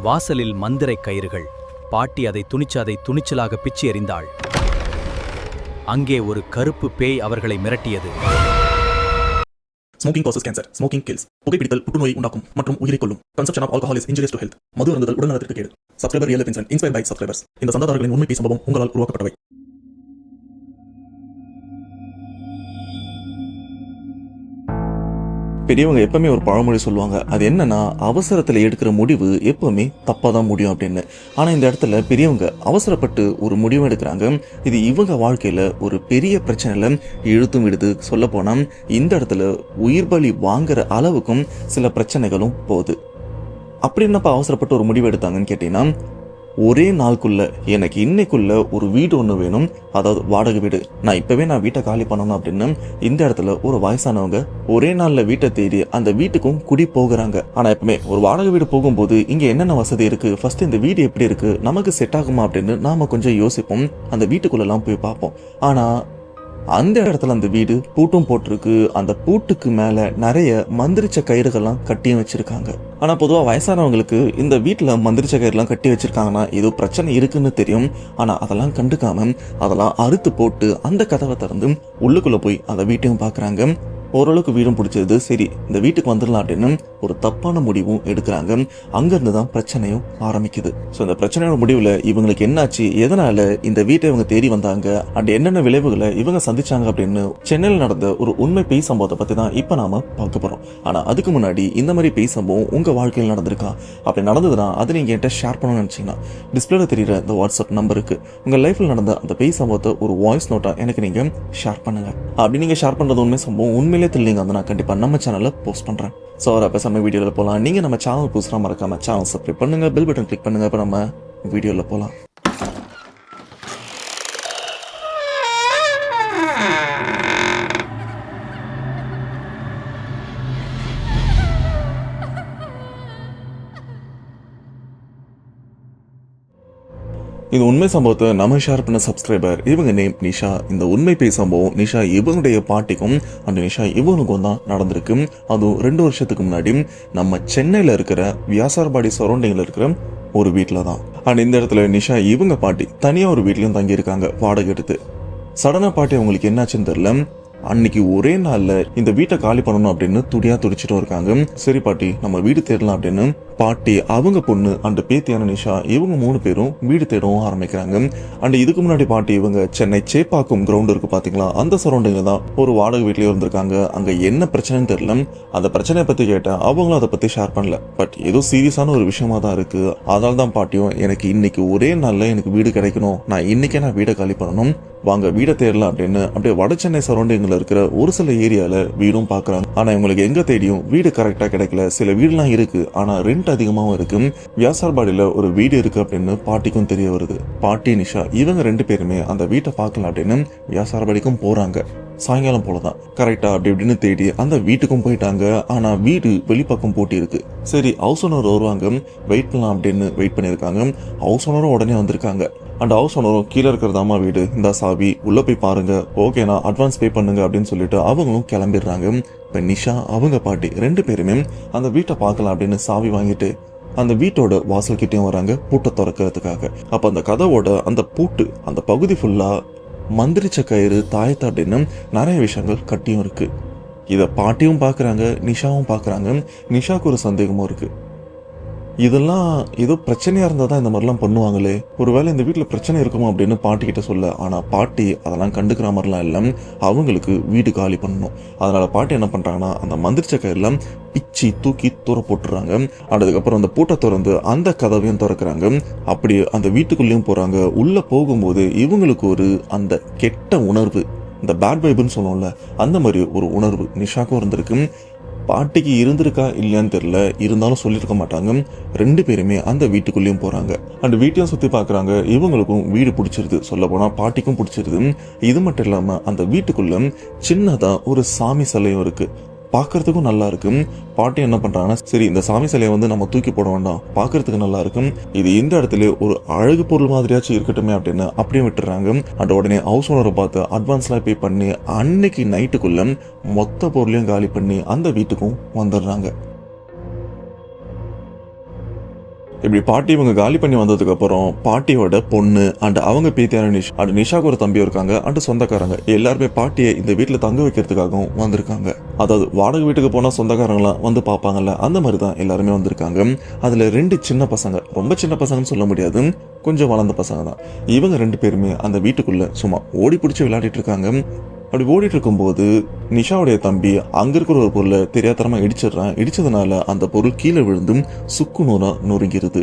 வாசலில் மந்திரை கயிறுகள். பாட்டி அதை துணிச்சலாக பிச்சு எறிந்தாள். அங்கே ஒரு கருப்பு பேய் அவர்களை மிரட்டியது. Smoking causes cancer. Smoking kills. புகைப்பிடித்தல் புற்றுநோயை உண்டாக்கும் மற்றும் உயிரை கொல்லும். Consumption of alcohol is injurious to health. மது அருந்துதல் உடல்நலத்திற்கு கேடு. Subscriber real life incident inspired by subscribers. இந்த சந்தாதாரர்களின் உண்மை பேசும் சம்பவம் உங்களால் உருவாக்கப்பட்டவை. பெரியவங்க எப்பவுமே ஒரு பழமொழி சொல்லுவாங்க. அது என்னன்னா, அவசரத்துல எடுக்கிற முடிவு எப்பவுமே தப்பா தான் முடியும் அப்படின்னு. ஆனா இந்த இடத்துல பெரியவங்க அவசரப்பட்டு ஒரு முடிவு எடுக்கிறாங்க. இது இவங்க வாழ்க்கையில ஒரு பெரிய பிரச்சனையில இழுத்தும் விடுது. சொல்ல போனா இந்த இடத்துல உயிர் பலி வாங்குற அளவுக்கும் சில பிரச்சனைகளும் போகுது. அப்படி என்னப்பா அவசரப்பட்டு ஒரு முடிவு எடுத்தாங்கன்னு கேட்டீங்கன்னா, ஒரே நாளுக்குள்ள எனக்கு இன்னைக்குள்ள ஒரு வீடு ஒன்று வேணும், அதாவது வாடகை வீடு. நான் வீட்டை காலி பண்ணணும் அப்படின்னு இந்த இடத்துல ஒரு வயசானவங்க ஒரே நாள்ல வீட்டை தேடி அந்த வீட்டுக்கும் குடி போகிறாங்க. ஆனா எப்பவுமே ஒரு வாடகை வீடு போகும்போது இங்க என்னென்ன வசதி இருக்கு, ஃபர்ஸ்ட் இந்த வீடு எப்படி இருக்கு, நமக்கு செட் ஆகுமா அப்படின்னு நாம கொஞ்சம் யோசிப்போம். அந்த வீட்டுக்குள்ள எல்லாம் போய் பார்ப்போம். ஆனா அந்த இடத்துல அந்த வீடு பூட்டும் போட்டிருக்கு. அந்த பூட்டுக்கு மேல நிறைய மந்திரிச்ச கயிறுகள்லாம் கட்டியும் வச்சிருக்காங்க. ஆனா பொதுவா வயசானவங்களுக்கு இந்த வீட்டுல மந்திரிச்ச கயிறுலாம் கட்டி வச்சிருக்காங்கன்னா ஏதோ பிரச்சனை இருக்குன்னு தெரியும். ஆனா அதெல்லாம் கண்டுக்காம அதெல்லாம் அறுத்து போட்டு அந்த கதவை திறந்து உள்ளுக்குள்ள போய் அந்த வீட்டையும் பாக்குறாங்க. ஓரளவுக்கு வீடும் பிடிச்சது. சரி, இந்த வீட்டுக்கு வந்துடலாம் அப்படின்னு ஒரு தப்பான முடிவும் எடுக்கிறாங்க. அங்கிருந்து தான் பிரச்சனையும் ஆரம்பிக்குது. ஸோ இந்த பிரச்சனையோட முடிவில் இவங்களுக்கு என்னாச்சு, எதனால இந்த வீட்டை இவங்க தேடி வந்தாங்க, அண்ட் என்னென்ன விளைவுகளை இவங்க சந்திச்சாங்க அப்படின்னு சென்னையில் நடந்த ஒரு உண்மை பேய் சம்பவத்தை பற்றி தான் இப்போ நாம பார்க்க போகிறோம். ஆனால் அதுக்கு முன்னாடி இந்த மாதிரி பேய் சம்பவம் உங்கள் வாழ்க்கையில் நடந்திருக்கா, அப்படி நடந்ததுன்னா அதை நீங்கள் என்கிட்ட ஷேர் பண்ணணும்னு நினச்சிங்கன்னா டிஸ்பிளேல தெரியுற இந்த வாட்ஸ்அப் நம்பருக்கு உங்கள் லைஃப்பில் நடந்த அந்த பேய் சம்பவத்தை ஒரு வாய்ஸ் நோட்டாக எனக்கு நீங்கள் ஷேர் பண்ணுங்க. அப்படி நீங்கள் ஷேர் பண்ணுறது உண்மை சம்பவம் உண்மையிலே தெரியலீங்க வந்து நான் கண்டிப்பாக நம்ம சேனலில் போஸ்ட் பண்ணுறேன். ஸோ அப்போ நம்ம வீடியோவில் போகலாம். நீங்கள் நம்ம சேனல் புதுசாக மறக்காம சேனல் சப்ஸ்கிரைப் பண்ணுங்கள், பெல் பட்டன் கிளிக் பண்ணுங்கள். இப்போ நம்ம வீடியோவில் போகலாம். இந்த உண்மை சம்பவத்தை நம்ம ஷேர் பண்ண சப்ஸ்கிரைபர் இவங்க நேம் நிஷா. இந்த உண்மை பேய் சம்பவம் நிஷா இவங்களுடைய பாட்டிக்கும் அண்ட் நிஷா இவங்களுக்கும் தான் நடந்திருக்கு. அதுவும் 2 வருஷத்துக்கு முன்னாடி நம்ம சென்னையில இருக்கிற வியாசார்பாடி சரௌண்டிங்ல இருக்கிற ஒரு வீட்டில தான். அண்ட் இந்த இடத்துல நிஷா இவங்க பாட்டி தனியா ஒரு வீட்லயும் தங்கி இருக்காங்க வாடகை எடுத்து. சடனா பாட்டி அவங்களுக்கு என்னாச்சுன்னு தெரியல, அன்னைக்கு ஒரே நாள்ல இந்த வீட்டை காலி பண்ணணும் அப்படின்னு துடிச்சிட்டும் இருக்காங்க. சரி பாட்டி, நம்ம வீடு தேடலாம் அப்படின்னு பாட்டி, அவங்க பொண்ணு அண்ட் பேத்தியான நிஷா இவங்க 3 பேரும் வீடு தேடவும் ஆரம்பிக்கிறாங்க. அண்ட் இதுக்கு முன்னாடி பாட்டி இவங்க சென்னை சேப்பாக்கம் கிரவுண்ட் இருக்கு பாத்தீங்களா, அந்த சரௌண்டிங்ல தான் ஒரு வாடகை வீட்லயே இருந்திருக்காங்க. அங்க என்ன பிரச்சனைன்னு தெரியல. அந்த பிரச்சனையை பத்தி கேட்டேன், அவங்களும் அதை பத்தி ஷேர் பண்ணல. பட் ஏதோ சீரியஸான ஒரு விஷயமா தான் இருக்கு. அதனால தான் பாட்டியும் எனக்கு இன்னைக்கு ஒரே நாள்ல எனக்கு வீடு கிடைக்கணும், நான் வீடை காலி பண்ணணும், வாங்க வீடை தேடலாம் அப்படின்னு அப்படியே வட சென்னை சரௌண்டிங்ல இருக்கிற ஒரு சில ஏரியால வீடும் பாக்குறாங்க. ஆனா இவங்களுக்கு எங்க தேடியும் வீடு கரெக்டா கிடைக்கல. சில வீடுலாம் இருக்கு, ஆனா ரெண்ட் அதிகமாவும் இருக்கு. வியாசார்பாடியில ஒரு வீடு இருக்கு அப்படின்னு பாட்டிக்கும் தெரிய வருது. பாட்டி நிஷா இவங்க 2 பேருமே அந்த வீட்டை பார்க்கலாம் அப்படின்னு வியாசார்பாடிக்கும் போறாங்க. சாயங்காலம் போலதான் கரெக்டா அப்படி இப்படின்னு தேடி அந்த வீட்டுக்கும் போயிட்டாங்க. ஆனா வீடு வெளிப்பக்கம் போட்டி இருக்கு. சரி, ஹவுஸ் ஓனர் வருவாங்க, வெயிட் பண்ணலாம் அப்படின்னு வெயிட் பண்ணிருக்காங்க. ஹவுஸ் ஓனரும் உடனே வந்திருக்காங்க. அண்ட் ஹவுஸ் ஓனரும் கீழே இருக்கிறதாமா வீடு, இந்த சாவி, உள்ள போய் பாருங்க, ஓகேனா அட்வான்ஸ் பே பண்ணுங்க அப்படின்னு சொல்லிட்டு அவங்களும் கிளம்பிடுறாங்க. இப்ப நிஷா அவங்க பாட்டி 2 பேருமே அந்த வீட்டை பார்க்கலாம் அப்படின்னு சாவி வாங்கிட்டு அந்த வீட்டோட வாசல் கிட்டயும் வராங்க பூட்டை திறக்கிறதுக்காக. அப்ப அந்த கதவோட அந்த பூட்டு அந்த பகுதி ஃபுல்லா மந்திரிச்ச கயிறு, தாயத்தை அப்படின்னு நிறைய விஷயங்கள் கட்டியும் இருக்கு. இத பாட்டியும் பாக்குறாங்க, நிஷாவும் பாக்குறாங்க. நிஷாக்கு ஒரு சந்தேகமும் இருக்கு, இதெல்லாம் ஏதோ பிரச்சனையா இருந்தா தான் இந்த மாதிரிலாம் பண்ணுவாங்களே, ஒருவேளை இந்த வீட்டுல பிரச்சனை இருக்குமா அப்படின்னு பாட்டி கிட்ட சொல்ல. ஆனா பாட்டி அதெல்லாம் கண்டுக்கிற மாதிரிலாம் இல்ல, அவங்களுக்கு வீடு காலி பண்ணணும். அதனால பாட்டி என்ன பண்றாங்கன்னா அந்த மந்திரிச்ச கயிறுலாம் பிச்சு தூக்கி தூர போட்டுறாங்க. அதுக்கப்புறம் அந்த பூட்டை திறந்து அந்த கதவையும் திறக்கிறாங்க. அப்படி அந்த வீட்டுக்குள்ளேயும் போறாங்க. உள்ள போகும்போது இவங்களுக்கு ஒரு அந்த கெட்ட உணர்வு, இந்த பேட் வைப்னு சொல்லுவோம்ல, அந்த மாதிரி ஒரு உணர்வு நிஷாக்கும் இருந்திருக்கு. பாட்டிக்கு இருந்திருக்கா இல்லையான்னு தெரியல, இருந்தாலும் சொல்லியிருக்க மாட்டாங்க. 2 பேருமே அந்த வீட்டுக்குள்ளேயும் போறாங்க. அண்ட் வீட்டையும் சுத்தி பாக்குறாங்க. இவங்களுக்கும் வீடு பிடிச்சிருது, சொல்ல போனா பாட்டிக்கும் பிடிச்சிருது. இது மட்டும் இல்லாம அந்த வீட்டுக்குள்ள சின்னதா ஒரு சாமி சிலையும் இருக்கு, பாக்குறதுக்கும் நல்லா இருக்கு. பாட்டி என்ன பண்றாங்கன்னா, சரி இந்த சாமி சிலையை நம்ம தூக்கி போட வேண்டாம், பாக்குறதுக்கு நல்லா இருக்கும், இது இந்த இடத்துல ஒரு அழகு பொருள் மாதிரியாச்சும் இருக்கட்டுமே அப்படின்னு அப்படியே விட்டுறாங்க. அண்ட் உடனே ஹவுஸ் ஓனரை பார்த்து அட்வான்ஸ்லாம் பே பண்ணி அன்னைக்கு நைட்டுக்குள்ள மொத்த பொருளையும் காலி பண்ணி அந்த வீட்டுக்கும் வந்துடுறாங்க. இப்படி பாட்டி இவங்க காலி பண்ணி வந்ததுக்கு அப்புறம் பாட்டியோட பொண்ணு அண்ட் அவங்க பேத்தியான நிஷா அண்ட் நிஷாக்கு ஒரு தம்பி இருக்காங்க அண்ட் சொந்தக்காரங்க எல்லாருமே பாட்டியை இந்த வீட்டுல தங்க வைக்கிறதுக்காகவும் வந்திருக்காங்க. அதாவது வாடகை வீட்டுக்கு போனா சொந்தக்காரங்களாம் வந்து பார்ப்பாங்கல்ல, அந்த மாதிரி தான் எல்லாருமே வந்திருக்காங்க. அதுல 2 சின்ன பசங்க, ரொம்ப சின்ன பசங்கன்னு சொல்ல முடியாது, கொஞ்சம் வளர்ந்த பசங்க தான். இவங்க 2 பேருமே அந்த வீட்டுக்குள்ள சும்மா ஓடி பிடிச்சி விளையாடிட்டு இருக்காங்க. அப்படி ஓடிட்டு இருக்கும்போது நிஷாவுடைய தம்பி அங்க இருக்கிற ஒரு பொருளை தெரியாதரமா இடிச்சிடுறான். இடிச்சதுனால அந்த பொருள் கீழே விழுந்தும் சுக்கு நூறா நொறுங்கிருது.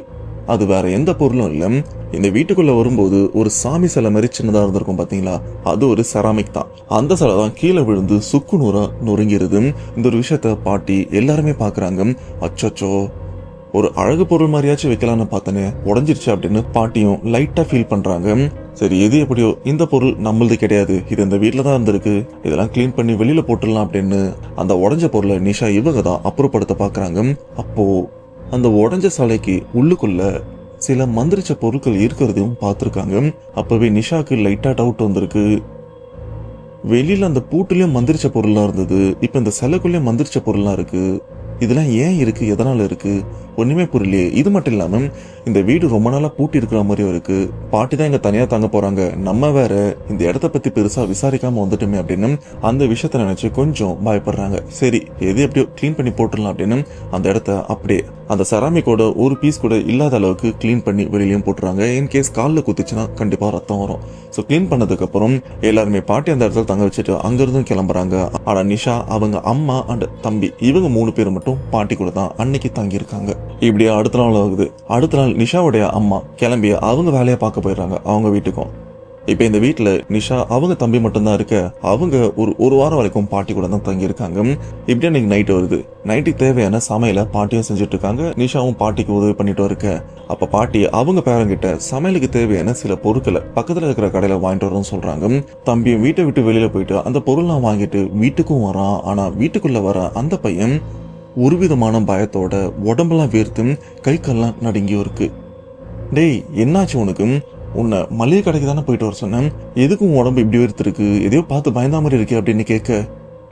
அது வேற எந்த பொருளும் இல்ல, இந்த வீட்டுக்குள்ள வரும்போது ஒரு சாமி சிலை மாதிரி சின்னதா இருந்திருக்கும் பாத்தீங்களா, அது ஒரு செராமிக் தான். அந்த சிலை தான் கீழே விழுந்து சுக்கு நூறா நொறுங்கிருது. இந்த ஒரு விஷயத்த பாட்டி எல்லாருமே பாக்குறாங்க. அச்சோ, ஒரு அழகு பொருள் மாதிரியாச்சும் வைக்கலான்னு பார்த்தனே, உடஞ்சிருச்சு அப்படின்னு பாட்டியும் லைட்டா ஃபீல் பண்றாங்க. சரி, எது எப்படியோ இந்த பொருள் நம்மளது கிடையாது, இது இந்த வீட்டுல தான் இருந்திருக்கு, இதெல்லாம் கிளீன் பண்ணி வெளியில போட்டுடலாம் அப்படின்னு அந்த உடஞ்ச பொருளை நிஷா இவங்க தான் அப்புறப்படுத்த பாக்குறாங்க. அப்போ அந்த உடஞ்ச சாலைக்கு உள்ளுக்குள்ள சில மந்திரிச்ச பொருட்கள் இருக்கிறதையும் பார்த்திருக்காங்க. அப்பவே நிஷாக்கு லைட்டா டவுட் வந்திருக்கு. வெளியில அந்த பூட்டுலயும் மந்திரிச்ச பொருள்லாம் இருந்தது, இப்ப இந்த சிலைக்குள்ளேயும் மந்திரிச்ச பொருள்லாம் இருக்கு. இதெல்லாம் ஏன் இருக்கு, எதனால இருக்கு, ஒண்ணுமே புரியலையே. இது மட்டும் இல்லாம இந்த வீடு ரொம்ப நாளா பூட்டி இருக்கிற மாதிரியும் இருக்கு. பாட்டி தான் இங்க தனியா தங்க போறாங்க, நம்ம வேற இந்த இடத்த பத்தி பெருசா விசாரிக்காம வந்துட்டோமே அப்படின்னு அந்த விஷயத்த நினைச்சு கொஞ்சம் பயப்படுறாங்க. சரி, எது எப்படியோ கிளீன் பண்ணி போட்டுடலாம் அப்படின்னு அந்த இடத்த அப்படியே அந்த செராமிக்கோட ஒரு பீஸ் கூட இல்லாத அளவுக்கு கிளீன் பண்ணி வெளியிலயும் போட்டுறாங்க. இன்கேஸ் காலில் குத்துச்சுன்னா கண்டிப்பா ரத்தம் வரும். ஸோ கிளீன் பண்ணதுக்கு அப்புறம் எல்லாருமே பாட்டி அந்த இடத்துல தங்க வச்சுட்டு அங்கிருந்தும் கிளம்புறாங்க. ஆனா நிஷா, அவங்க அம்மா அண்ட் தம்பி இவங்க 3 பேர் மட்டும் பாட்டி கூட தான் அன்னைக்கு தங்கி இருக்காங்க. இப்படியே அடுத்த நாள் ஆகுது. அடுத்த நாள் நிஷாவுடைய அம்மா கிளம்பி அவங்க வேலையை பார்க்க போயிடுறாங்க அவங்க வீட்டுக்கும். இப்ப இந்த வீட்டுல நிஷா அவங்க தம்பி மட்டும்தான் இருக்க. அவங்க ஒரு வாரம் வரைக்கும் பாட்டி கூட தான் தங்கி இருக்காங்க. இப்படியே இன்னைக்கு நைட் வருது. நைட்டுக்கு தேவையான சமையல பாட்டியும் செஞ்சுட்டு இருக்காங்க, நிஷாவும் பாட்டிக்கு உதவி பண்ணிட்டு இருக்க. அப்ப பாட்டி அவங்க பேரங்கிட்ட சமையலுக்கு தேவையான சில பொருட்களை பக்கத்துல இருக்கிற கடையில வாங்கிட்டு வரணும்னு சொல்றாங்க. தம்பியும் வீட்டை விட்டு வெளியில போயிட்டு அந்த பொருள்லாம் வாங்கிட்டு வீட்டுக்கும் வரான். ஆனா வீட்டுக்குள்ள வர அந்த பையன் ஒரு விதமான பயத்தோட உடம்பெல்லாம் வேர்த்து கை கால்லாம் நடுங்கியும் இருக்கு. டேய், என்னாச்சு உனக்கு? உன்னை மளிகை கடைக்கு தானே போயிட்டு வர சொன்னேன், எதுக்கும் உடம்பு இப்படி வேர்த்திருக்கு, எதையோ பார்த்து பயந்தா மாதிரி இருக்கு அப்படின்னு கேட்க,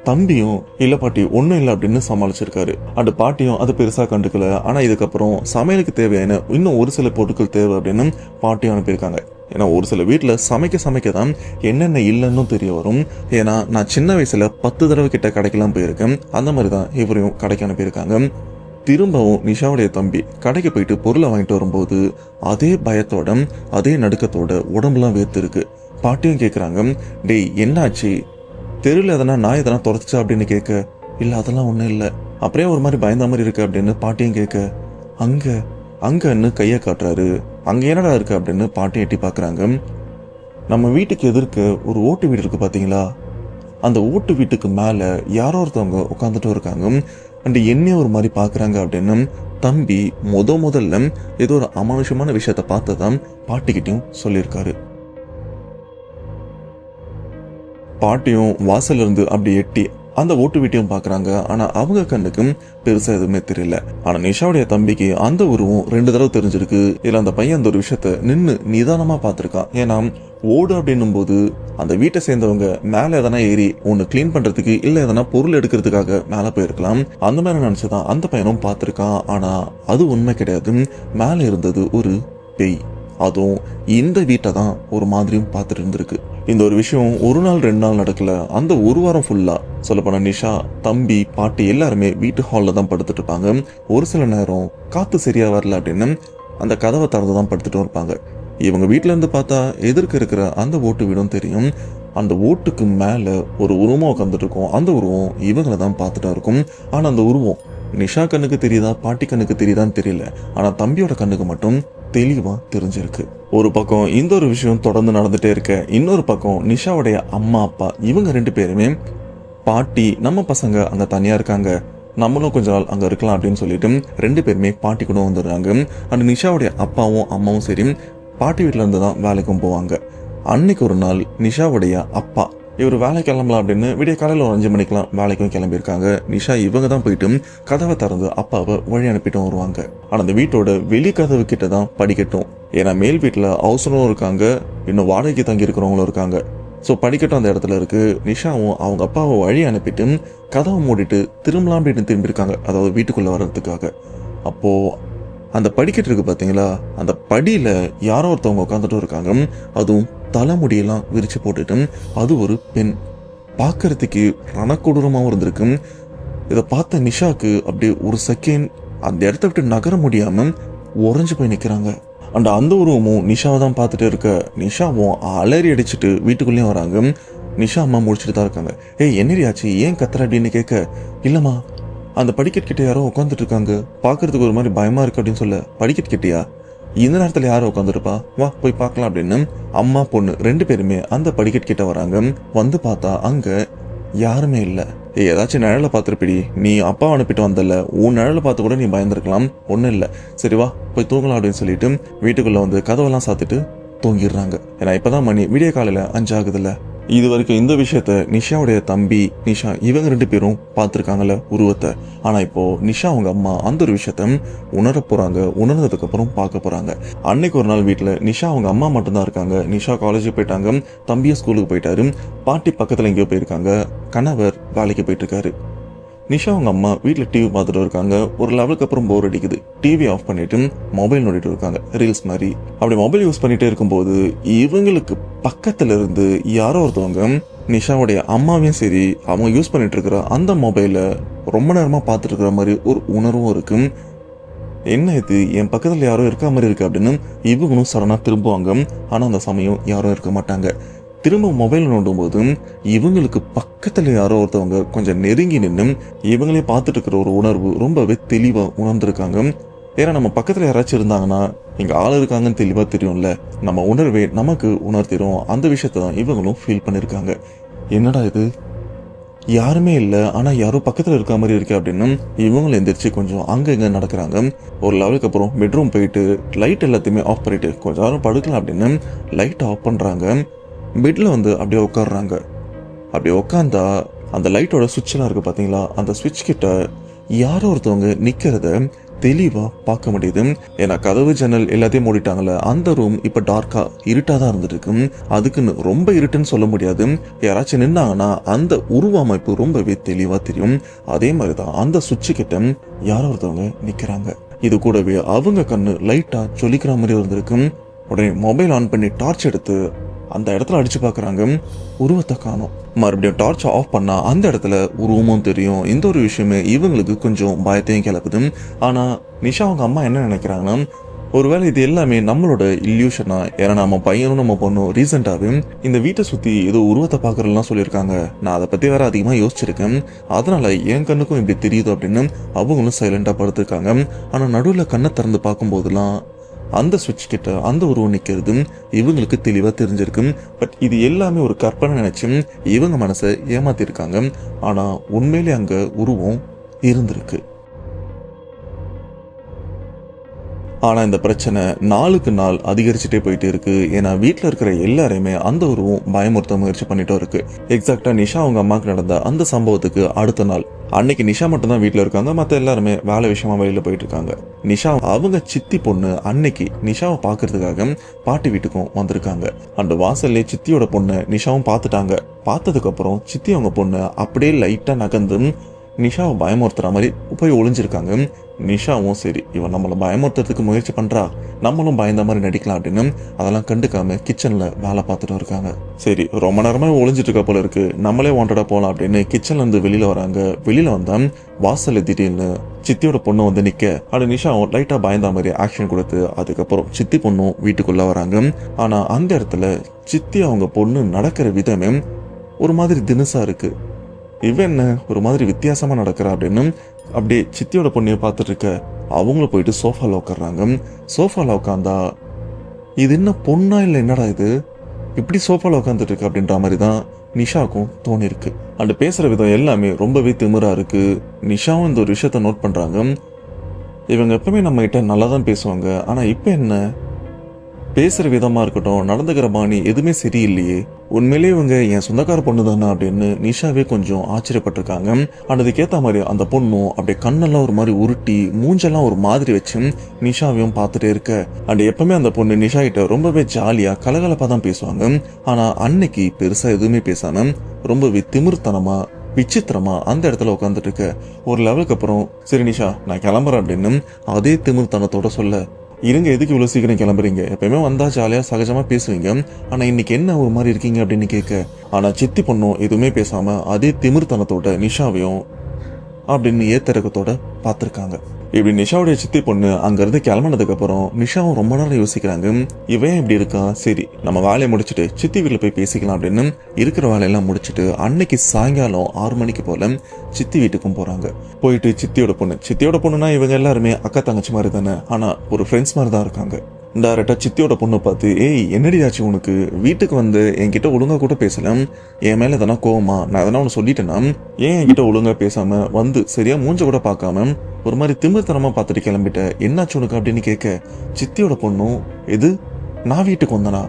தம்பியும் இல்ல பாட்டி ஒன்னும் இல்லை அப்படின்னு சமாளிச்சிருக்காரு. அந்த பாட்டியும் அது பெருசா கண்டுக்கல. ஆனா இதுக்கப்புறம் சமையலுக்கு தேவையான இன்னும் ஒரு சில பொருட்கள் தேவை அப்படின்னு பாட்டியும் அனுப்பியிருக்காங்க. ஏன்னா ஒரு சில வீட்டுல சமைக்க தான் என்னென்ன இல்லைன்னு தெரிய வரும். ஏன்னா நான் சின்ன வயசுல 10 தடவை கிட்ட கடைக்கெல்லாம் போயிருக்கேன். அந்த மாதிரிதான் இவரையும் கடைக்கு அனுப்பியிருக்காங்க. திரும்பவும் நிஷாவுடைய தம்பி கடைக்கு போயிட்டு பொருளை வாங்கிட்டு வரும்போது அதே பயத்தோட அதே நடுக்கத்தோட உடம்புலாம் வேர்த்து இருக்கு. பாட்டியும் கேக்குறாங்க, டேய் என்னாச்சு, தெருவில் எதனா நாய் எதனா துரத்துச்சா அப்படின்னு கேட்க, இல்ல அதெல்லாம் ஒண்ணும் இல்லை, அப்படியே ஒரு மாதிரி பயந்த மாதிரி இருக்கு அப்படின்னு பாட்டியும் கேட்க, அங்கன்னு கையை காட்டுறாரு. அங்க என்னடா இருக்கு அப்படின்னு பாட்டி எட்டி பாக்குறாங்க. நம்ம வீட்டுக்கு எதிர்க்க ஒரு ஓட்டு வீடு இருக்கு பாத்தீங்களா, அந்த ஓட்டு வீட்டுக்கு மேல யாரோ ஒருத்தவங்க உட்காந்துட்டு இருக்காங்க. அண்ட் என்ன ஒரு மாதிரி பாக்குறாங்க அப்படின்னு தம்பி முதல்ல ஏதோ ஒரு அமானுஷமான விஷயத்த பார்த்ததான் பாட்டிக்கிட்டையும் சொல்லியிருக்காரு. பாட்டியும் வாசல்ல இருந்து அப்படி எட்டி அந்த ஓட்டு வீட்டையும் பாக்குறாங்க. ஆனா அவங்க கண்ணுக்கும் பெருசா எதுவுமே தெரியல. ஆனா நிஷாவுடைய தம்பிக்கு அந்த உருவம் 2 தடவை தெரிஞ்சிருக்கு. இதுல அந்த பையன் அந்த ஒரு விஷயத்த நின்னு நிதானமா பாத்திருக்கான். ஏன்னா ஓடு அப்படின்னும் போது அந்த வீட்டை சேர்ந்தவங்க மேல எதனா ஏறி ஒன்னு கிளீன் பண்றதுக்கு இல்ல எதனா பொருள் எடுக்கிறதுக்காக மேல போயிருக்கலாம். அந்த மாதிரி நினைச்சுதான் அந்த பையனும் பாத்திருக்கான். ஆனா அது உண்மை கிடையாது. மேல இருந்தது ஒரு பேய். அதுவும் இந்த வீட்டை தான் ஒரு மாதிரியும் பார்த்துட்டு இருந்திருக்கு. இந்த ஒரு விஷயம் 1 நாள் 2 நாள் நடக்கல, அந்த ஒரு வாரம் ஃபுல்லா சொல்லப்போன நிஷா, தம்பி, பாட்டி எல்லாருமே வீட்டு ஹால்ல தான் படுத்துட்டு இருப்பாங்க. ஒரு சில நேரம் காத்து சரியா வரல அப்படின்னு அந்த கதவை திறந்துதான் படுத்துட்டு இருப்பாங்க. இவங்க வீட்டுல இருந்து பார்த்தா எதிர்க்க இருக்கிற அந்த ஓட்டு வீடும் தெரியும். அந்த ஓட்டுக்கு மேல ஒரு உருவம் உட்காந்துட்டு இருக்கும். அந்த உருவம் இவங்களை தான் பார்த்துட்டா இருக்கும். ஆனா அந்த உருவம் நிஷா கண்ணுக்கு தெரியுதா பாட்டி கண்ணுக்கு தெரியுதான்னு தெரியல. ஆனா தம்பியோட கண்ணுக்கு மட்டும் தெளிவா தெரிஞ்சிருக்கு. ஒரு பக்கம் இந்த ஒரு விஷயம் தொடர்ந்து நடந்துட்டே இருக்க, இன்னொரு பக்கம் நிஷாவுடைய அம்மா அப்பா இவங்க 2 பேருமே, பாட்டி நம்ம பசங்க அங்க தனியா இருக்காங்க, நம்மளும் கொஞ்ச நாள் அங்க இருக்கலாம் அப்படின்னு சொல்லிட்டு 2 பேருமே பாட்டி கூட வந்துடுறாங்க. அந்த நிஷாவுடைய அப்பாவும் அம்மாவும் சரி பாட்டி வீட்டுல இருந்து தான் வேலைக்கும் போவாங்க. அன்னைக்கு ஒரு நாள் நிஷாவுடைய அப்பா இவர் வேலை கிளம்பலாம் அப்படின்னு விடிய காலையில் ஒரு 5 மணிக்கெல்லாம் வேலைக்கும் கிளம்பியிருக்காங்க. நிஷா இவங்க தான் போயிட்டு கதவை திறந்து அப்பாவை வழி அனுப்பிட்டும் வருவாங்க. ஆனா அந்த வீட்டோட வெளி கதவு கிட்ட தான் படிக்கட்டும். ஏன்னா மேல் வீட்டுல ஹவுஸ்னும் இருக்காங்க, இன்னும் வாடகைக்கு தங்கி இருக்கிறவங்களும் இருக்காங்க. ஸோ படிக்கட்டும் அந்த இடத்துல இருக்கு. நிஷாவும் அவங்க அப்பாவை வழி அனுப்பிட்டு கதவை மூடிட்டு திரும்பலாம் அப்படின்னு திரும்பியிருக்காங்க, அதாவது வீட்டுக்குள்ள வர்றதுக்காக. அப்போ அந்த படிக்கட்டு இருக்கு பாத்தீங்களா, அந்த படியில யாரோ ஒருத்தவங்க உட்காந்துட்டு இருக்காங்க. அதுவும் தலைமுடியெல்லாம் விரிச்சு போட்டுட்டு, அது ஒரு பெண். பார்க்கறதுக்கு ரணக்கொடூரமாகவும் இருந்திருக்கு. இதை பார்த்த நிஷாக்கு அப்படியே ஒரு செகண்ட் அந்த இடத்த விட்டு நகர முடியாம உறைஞ்சு போய் நிக்கிறாங்க. அந்த உருவமும் நிஷாவை தான் பார்த்துட்டு இருக்க. நிஷாவும் அலறி அடிச்சுட்டு வீட்டுக்குள்ளேயும் வராங்க. நிஷா அம்மா முடிச்சுட்டு தான் இருக்காங்க. ஏய் என்னடியாச்சு, ஏன் கத்துற அப்படின்னு கேட்க, இல்லம்மா அந்த படிக்கட் கிட்ட யாரோ உட்காந்துட்டு இருக்காங்க, பாக்குறதுக்கு ஒரு மாதிரி பயமா இருக்கு அப்படின்னு சொல்ல, படிக்கட் கிட்டயா, இந்த நேரத்துல யாரும் உட்காந்துருப்பா, வா போய் பார்க்கலாம் அப்படின்னு அம்மா பொண்ணு 2 பேருமே அந்த படிக்கட் கிட்ட வராங்க. வந்து பார்த்தா அங்க யாருமே இல்ல. ஏதாச்சும் நிழலை பார்த்துருப்பிடி, நீ அப்பா அனுப்பிட்டு வந்தல, உன் நிழலை பார்த்து கூட நீ பயந்துருக்கலாம், ஒன்றும் இல்லை, சரி வா போய் தூங்கலாம் அப்படின்னு சொல்லிட்டு வீட்டுக்குள்ள வந்து கதவெல்லாம் சாத்திட்டு தூங்கிடுறாங்க. ஏன்னா இப்பதான் மணி விடிய காலையில 5 ஆகுதுல்ல. இது வரைக்கும் இந்த விஷயத்த நிஷாவுடைய தம்பி நிஷா இவங்க 2 பேரும் பார்த்துருக்காங்கல்ல உருவத்தை. ஆனா இப்போ நிஷா அவங்க அம்மா அந்த ஒரு விஷயத்த உணர போறாங்க. உணர்ந்ததுக்கு அப்புறம் பார்க்க போறாங்க. அன்னைக்கு ஒரு நாள் வீட்டுல நிஷா அவங்க அம்மா மட்டும்தான் இருக்காங்க. நிஷா காலேஜுக்கு போயிட்டாங்க, தம்பியும் ஸ்கூலுக்கு போயிட்டாரு, பாட்டி பக்கத்துல எங்கேயோ போயிருக்காங்க, கணவர் வேலைக்கு போயிட்டு இருக்காரு. நிஷா அவங்க அம்மா வீட்டில் டிவி பார்த்துட்டு இருக்காங்க. ஒரு லெவலுக்கு அப்புறம் போர் அடிக்குது. டிவி ஆஃப் பண்ணிட்டு மொபைல் நோண்டிட்டு இருக்காங்க, ரீல்ஸ் மாதிரி. அப்படி மொபைல் யூஸ் பண்ணிட்டே இருக்கும்போது இவங்களுக்கு பக்கத்துல இருந்து யாரோ ஒருத்தவங்க நிஷாவுடைய அம்மாவையும் சரி அவங்க யூஸ் பண்ணிட்டு இருக்கிற அந்த மொபைல ரொம்ப நேரமா பார்த்துட்டு இருக்கிற மாதிரி ஒரு உணர்வும் இருக்கு. என்ன இது, என் பக்கத்துல யாரோ இருக்க மாதிரி இருக்கு அப்படின்னு இவங்களும் சடனா திரும்புவாங்க. ஆனா அந்த சமயம் யாரும் இருக்க மாட்டாங்க. திரும்ப மொபைல் நோண்டும் போது இவங்களுக்கு பக்கத்துல யாரோ ஒருத்தவங்க கொஞ்சம் நெருங்கி நின்று இவங்களே பார்த்துட்டு இருக்கிற ஒரு உணர்வு ரொம்பவே தெளிவா உணர்ந்திருக்காங்க. ஏன்னா நம்ம பக்கத்துல யாராச்சும் இருந்தாங்கன்னா இங்க ஆள் இருக்காங்கன்னு தெளிவா தெரியும்ல, நம்ம உணர்வே நமக்கு உணர்த்திடும். அந்த விஷயத்த தான் இவங்களும் ஃபீல் பண்ணிருக்காங்க. என்னடா இது, யாருமே இல்லை ஆனா யாரோ பக்கத்துல இருக்க மாதிரி இருக்கு அப்படின்னு இவங்களும் எந்திரிச்சு கொஞ்சம் அங்க இங்க நடக்கிறாங்க. ஒரு லெவலுக்கு அப்புறம் பெட்ரூம் போயிட்டு லைட் எல்லாத்தையுமே ஆஃப் பண்ணிட்டு கொஞ்சம் நேரம் படுக்கலாம் அப்படின்னு லைட் ஆஃப் பண்றாங்க. பெட்ல வந்து அப்படியே உட்காடுறாங்க. அப்படியே உட்காந்தா அந்த லைட்டோட சுவிட்செல்லாம் இருக்கு பாத்தீங்களா, அந்த சுவிட்ச் கிட்ட யாரோ ஒருத்தவங்க நிக்கிறத தெளிவா பார்க்க முடியுது. ஏன்னா கதவு ஜன்னல் எல்லாத்தையும் மூடிட்டாங்கல்ல, அந்த ரூம் இப்ப டார்க்கா இருட்டாதான் இருந்துட்டு இருக்கு. அதுக்குன்னு ரொம்ப இருட்டுன்னு சொல்ல முடியாது. யாராச்சும் நின்னாங்கன்னா அந்த உருவ அமைப்பு ரொம்பவே தெளிவா தெரியும். அதே மாதிரிதான் அந்த சுவிட்ச் கிட்ட யாரோ ஒருத்தவங்க நிக்கிறாங்க. இது கூடவே அவங்க கண்ணு லைட்டா சொல்லிக்கிற மாதிரி இருந்திருக்கு. உடனே மொபைல் ஆன் பண்ணி டார்ச் எடுத்து அந்த இடத்துல அடிச்சு பாக்குறாங்க. உருவத்தை காணோம். மறுபடியும் டார்ச் ஆஃப் பண்ணா அந்த இடத்துல உருவமும் தெரியும். இந்த ஒரு விஷயமே இவங்களுக்கு கொஞ்சம் பயத்தையும் கிளப்புது. ஆனா நிஷா அவங்க அம்மா என்ன நினைக்கிறாங்கன்னா, ஒருவேளை இது எல்லாமே நம்மளோட இல்யூஷனா, ஏன்னா நம்ம பையனும் நம்ம பொண்ணும் ரீசெண்டாவே இந்த வீட்டை சுத்தி ஏதோ உருவத்தை பாக்குறதுலாம் சொல்லியிருக்காங்க. நான் அதை பத்தி வேற அதிகமா யோசிச்சிருக்கேன், அதனால என் கண்ணுக்கும் இப்படி தெரியுது அப்படின்னு அவங்களும் சைலண்டா படுத்திருக்காங்க. ஆனா நடுவுல கண்ணை திறந்து பார்க்கும் போதெல்லாம் அந்த சுவிட்ச் கிட்ட அந்த உருவம் நிக்கிறது இவங்களுக்கு தெளிவா தெரிஞ்சிருக்கு. பட் இது எல்லாமே ஒரு கற்பனை நினைச்சு இவங்க மனசை ஏமாத்திருக்காங்க. ஆனா உண்மையிலே அங்க உருவம் இருந்திருக்கு. ஆனா இந்த பிரச்சனை நாளுக்கு நாள் அதிகரிச்சுட்டே போயிட்டு இருக்கு. ஏன்னா வீட்டுல இருக்கிற எல்லாரையுமே அந்த உருவம் பயமுறுத்த முயற்சி பண்ணிட்டே இருக்கு. எக்ஸாக்டா நிஷா அவங்க அம்மாக்கு நடந்த அந்த சம்பவத்துக்கு அடுத்த நாள் அன்னைக்கு நிஷா மட்டும் தான் வீட்டுல இருக்காங்க. மத்த எல்லாருமே வேலை விஷயமா வெளியில போயிட்டு இருக்காங்க. நிஷா அவங்க சித்தி பொண்ணு அன்னைக்கு நிஷாவை பாக்குறதுக்காக பாட்டி வீட்டுக்கும் வந்திருக்காங்க. அந்த வாசல்லே சித்தியோட பொண்ணு நிஷாவும் பார்த்துட்டாங்க. பார்த்ததுக்கு அப்புறம் சித்தி அவங்க பொண்ணு அப்படியே லைட்டா நகர்ந்து நிஷாவை பயமுறுத்துற மாதிரி போய் ஒளிஞ்சிருக்காங்க. நிஷாவும் சரி, இவன் நம்மளை பயமுறுத்துறதுக்கு முயற்சி பண்றா, நம்மளும் பயந்த மாதிரி நடிக்கலாம் அப்படின்னு அதெல்லாம் கண்டுக்காம கிச்சன்ல வேலை பார்த்துட்டு இருக்காங்க. சரி, ரொம்ப நேரமா ஒளிஞ்சிட்டு இருக்க போல இருக்கு, நம்மளே வாண்டடா போலாம் அப்படின்னு கிச்சன்ல இருந்து வெளியில வராங்க. வெளியில வந்தா வாசல்ல திடீர்னு சித்தியோட பொண்ணு வந்து நிக்க, அது நிஷாவும் லைட்டா பயந்த மாதிரி ஆக்ஷன் கொடுத்து அதுக்கப்புறம் சித்தி பொண்ணும் வீட்டுக்குள்ள வராங்க. ஆனா அந்த இடத்துல சித்தி அவங்க பொண்ணு நடக்கிற விதமே ஒரு மாதிரி தினுசா இருக்கு. இவன் என்ன ஒரு மாதிரி வித்தியாசமா நடக்கிறா அப்படின்னு அப்படியே சித்தியோட பொண்ணைய பார்த்துட்டு இருக்க அவங்களும் போயிட்டு சோஃபால உட்காடுறாங்க. சோஃபால உட்காந்தா இது என்ன பொண்ணா இல்லை, என்னடா இது இப்படி சோஃபால உட்காந்துட்டு இருக்கு அப்படின்ற மாதிரி தான் நிஷாவுக்கும் தோணி இருக்கு. அண்ட் பேசுற விதம் எல்லாமே ரொம்பவே திமிரா இருக்கு. நிஷாவும் இந்த ஒரு விஷயத்த நோட் பண்றாங்க. இவங்க எப்பவுமே நம்ம கிட்ட நல்லா தான் பேசுவாங்க, ஆனா இப்ப என்ன பேசுற விதமா இருக்கட்டும், நடந்துக்கிற பாணி எதுவுமே சரியில்லையே, உண்மையிலே இவங்க என் சொந்தக்கார பொண்ணு தானே அப்படின்னு நிஷாவே கொஞ்சம் ஆச்சரியப்பட்டிருக்காங்க. அதுக்கேற்ற மாதிரி அந்த பொண்ணும் அப்படியே கண்ணெல்லாம் ஒரு மாதிரி உருட்டி மூஞ்செல்லாம் ஒரு மாதிரி வச்சு நிஷாவையும் பார்த்துட்டே இருக்க. அண்ட் எப்பவுமே அந்த பொண்ணு நிஷா கிட்ட ரொம்பவே ஜாலியா கலகலப்பா தான் பேசுவாங்க. ஆனா அன்னைக்கு பெருசா எதுவுமே பேசாம ரொம்பவே திமிர்த்தனமா விசித்திரமா அந்த இடத்துல உட்காந்துட்டு இருக்க. ஒரு லெவலுக்கு அப்புறம் சரி நிஷா நான் கிளம்புறேன் அப்படின்னு அதே திமிர்த்தனத்தோட சொல்ல, இருங்க எதுக்கு இவ்வளவு சீக்கிரம் கிளம்புறீங்க, எப்பயுமே வந்தா ஜாலியா சகஜமா பேசுவீங்க, ஆனா இன்னைக்கு என்ன ஒரு மாதிரி இருக்கீங்க அப்படின்னு கேட்க, ஆனா சித்தி பொண்ணும் எதுவுமே பேசாம அதே திமிர்த்தனத்தோட நிஷாவையும் அப்படின்னு ஏத்தரக்கத்தோட பார்த்திருக்காங்க. இப்படி நிஷாவுடைய சித்தி பொண்ணு அங்க இருந்து கிளம்பினதுக்கு அப்புறம் நிஷாவும் ரொம்ப நேரம் யோசிக்கிறாங்க, இவன் இப்படி இருக்கான், சரி நம்ம வேலையை முடிச்சுட்டு சித்தி வீட்டுல போய் பேசிக்கலாம் அப்படின்னு இருக்கிற வேலையெல்லாம் முடிச்சுட்டு அன்னைக்கு சாயங்காலம் 6 மணிக்கு போல சித்தி வீட்டுக்கும் போறாங்க. போயிட்டு சித்தியோட பொண்ணுனா இவங்க எல்லாருமே அக்கா தங்கச்சி மாதிரி தானே, ஆனா ஒரு ஃப்ரெண்ட்ஸ் மாதிரி தான் இருக்காங்க. டைரக்டா சித்தியோட பொண்ணு பார்த்து, ஏய் என்னடி ஆச்சு உனக்கு, வீட்டுக்கு வந்து என்கிட்ட ஒழுங்கா கூட பேசல, என் மேல எதனா கோவமா, நான் எதனா ஒன்று சொல்லிட்டேன்னா ஏன் என்கிட்ட ஒழுங்கா பேசாம வந்து சரியா மூஞ்ச கூட பார்க்காம ஒரு மாதிரி திமிர்த்தனமா பார்த்துட்டு கிளம்பிட்ட, என்னாச்சு உனக்கு அப்படின்னு கேட்க, சித்தியோட பொண்ணும் எது நான் வீட்டுக்கு வந்தனா,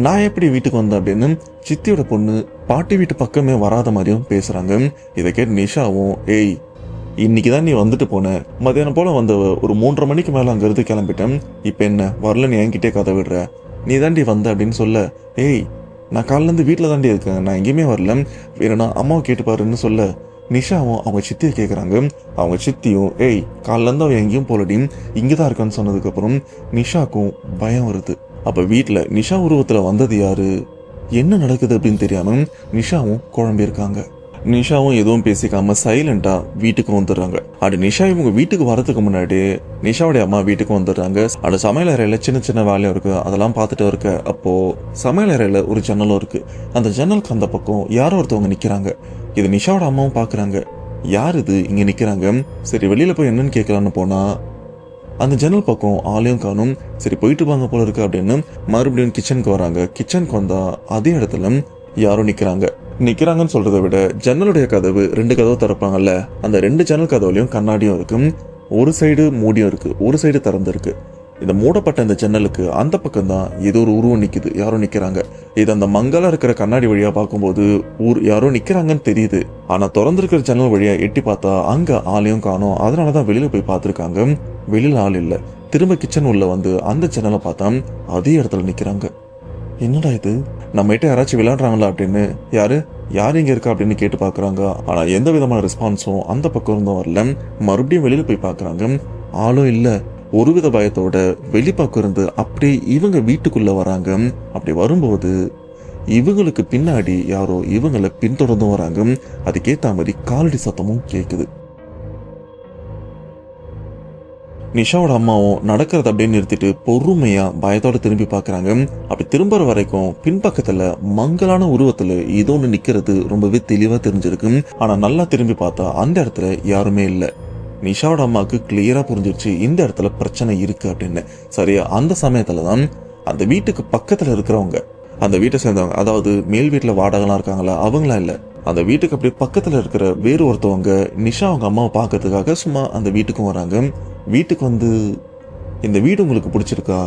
நான் எப்படி வீட்டுக்கு வந்தேன் அப்படின்னு சித்தியோட பொண்ணு பாட்டி வீட்டு பக்கமே வராத மாதிரியும் பேசுறாங்க. இதை கேட்டு நிஷாவும், ஏய் இன்னைக்குதான் நீ வந்துட்டு போன, மதியானம் போல வந்த ஒரு 3:30 மணிக்கு மேல அங்க இருந்து கிளம்பிட்டேன், இப்ப என்ன வரலன்னு என்கிட்டே கதை விடுற, நீ தாண்டி வந்த அப்படின்னு சொல்ல, ஏய் நான் காலில இருந்து வீட்டுல தாண்டி இருக்கேன், நான் எங்கேயுமே வரல, வேணும்னா அம்மாவை கேட்டுப்பாருன்னு சொல்ல, நிஷாவும் அவங்க சித்தியை கேட்குறாங்க. அவங்க சித்தியும், ஏய் காலில இருந்து அவன் எங்கேயும் போலடி இங்கதான் இருக்கான்னு சொன்னதுக்கு அப்புறம் நிஷாக்கும் பயம் வருது. அப்ப வீட்டுல நிஷா உருவத்துல வந்தது யாரு, என்ன நடக்குது அப்படின்னு தெரியாம நிஷாவும் குழம்பி இருக்காங்க. நிஷாவும் எதுவும் பேசிக்காம சைலண்டா வீட்டுக்கு வந்துடுறாங்க. அப்படி நிஷா இவங்க வீட்டுக்கு வரதுக்கு முன்னாடி நிஷாவுடைய அம்மா வீட்டுக்கு வந்துடுறாங்க. அது சமையல் அறையில சின்ன சின்ன வேலையும் இருக்கு, அதெல்லாம் பார்த்துட்டு இருக்க. அப்போ சமையல் அறையில ஒரு ஜன்னலும் இருக்கு. அந்த ஜன்னலுக்கு அந்த பக்கம் யாரோ ஒருத்தவங்க நிக்கிறாங்க. இது நிஷாவோட அம்மாவும் பாக்குறாங்க, யார் இது இங்க நிக்கிறாங்க, சரி வெளியில போய் என்னன்னு கேட்கலான்னு போனா அந்த ஜன்னல் பக்கம் ஆளையும் காணும். சரி போயிட்டு வாங்க போல இருக்கு அப்படின்னு மறுபடியும் கிச்சனுக்கு வராங்க. கிச்சனுக்கு வந்தா அதே இடத்துல யாரும் நிக்கிறாங்கன்னு சொல்றதை விட ஜன்னலுடைய கதவு 2 கதவு திறப்பாங்கல்ல, அந்த 2 ஜன்னல் கதவுலையும் கண்ணாடியும் இருக்கு. ஒரு சைடு மூடியும் இருக்கு, ஒரு சைடு திறந்திருக்கு. இந்த மூடப்பட்ட இந்த ஜன்னலுக்கு அந்த பக்கம் தான் ஏதோ ஒரு உருவம் நிக்குது, யாரும் நிக்கிறாங்க. இது அந்த மங்களா இருக்கிற கண்ணாடி வழியா பார்க்கும்போது யாரோ நிக்கிறாங்கன்னு தெரியுது. ஆனா திறந்திருக்கிற ஜன்னல் வழியா எட்டி பார்த்தா அங்க ஆளையும் காணும். அதனாலதான் வெளியில போய் பார்த்திருக்காங்க, வெளியில ஆள் இல்ல. திரும்ப கிச்சன் உள்ள வந்து அந்த ஜன்னலை பார்த்தா அதே இடத்துல நிக்கிறாங்க. என்னடா இது, நம்ம கிட்ட யாராச்சும் விளையாடுறாங்களா அப்படின்னு யார் இங்க இருக்கா அப்படின்னு கேட்டு பாக்குறாங்க. ஆனா எந்த விதமான ரெஸ்பான்ஸும் அந்த பக்கம் இருந்தும் வரல. மறுபடியும் வெளியில போய் பாக்குறாங்க, ஆளும் இல்ல. ஒருவித பயத்தோட வெளிப்பக்கம் இருந்து அப்படி இவங்க வீட்டுக்குள்ள வராங்க. அப்படி வரும்போது இவங்களுக்கு பின்னாடி யாரோ இவங்களை பின்தொடர்ந்து வராங்க. அதுக்கேத்த மாதிரி காலடி சத்தமும் கேக்குது. நிஷாவோட அம்மாவும் நடக்கிறத அப்படியே நிறுத்திட்டு பொறுமையா பயத்தோட திரும்பி பாக்குறாங்க. அப்படி திரும்புற வரைக்கும் பின்பக்கத்துல மங்கலான உருவத்துல ஏதோ ஒண்ணு நிக்கிறது ரொம்பவே தெளிவா தெரிஞ்சிருக்கு. ஆனா நல்லா திரும்பி பார்த்தா அந்த இடத்துல யாருமே இல்ல. நிஷாவோட அம்மாவுக்கு கிளியரா புரிஞ்சிருச்சு இந்த இடத்துல பிரச்சனை இருக்கு அப்படின்னு. சரியா அந்த சமயத்துலதான் அந்த வீட்டுக்கு பக்கத்துல இருக்கிறவங்க, அந்த வீட்டை சேர்ந்தவங்க, அதாவது மேல் வீட்டுல வாடகைலாம் இருக்காங்களா அவங்களா இல்ல, அந்த வீட்டுக்கு அப்படி பக்கத்துல இருக்கிற வேறு ஒருத்தவங்க நிஷா அவங்க அம்மாவை பாக்கிறதுக்காக சும்மா அந்த வீட்டுக்கும் வராங்க. வீட்டுக்கு வந்து, இந்த வீடு உங்களுக்கு பிடிச்சிருக்கா,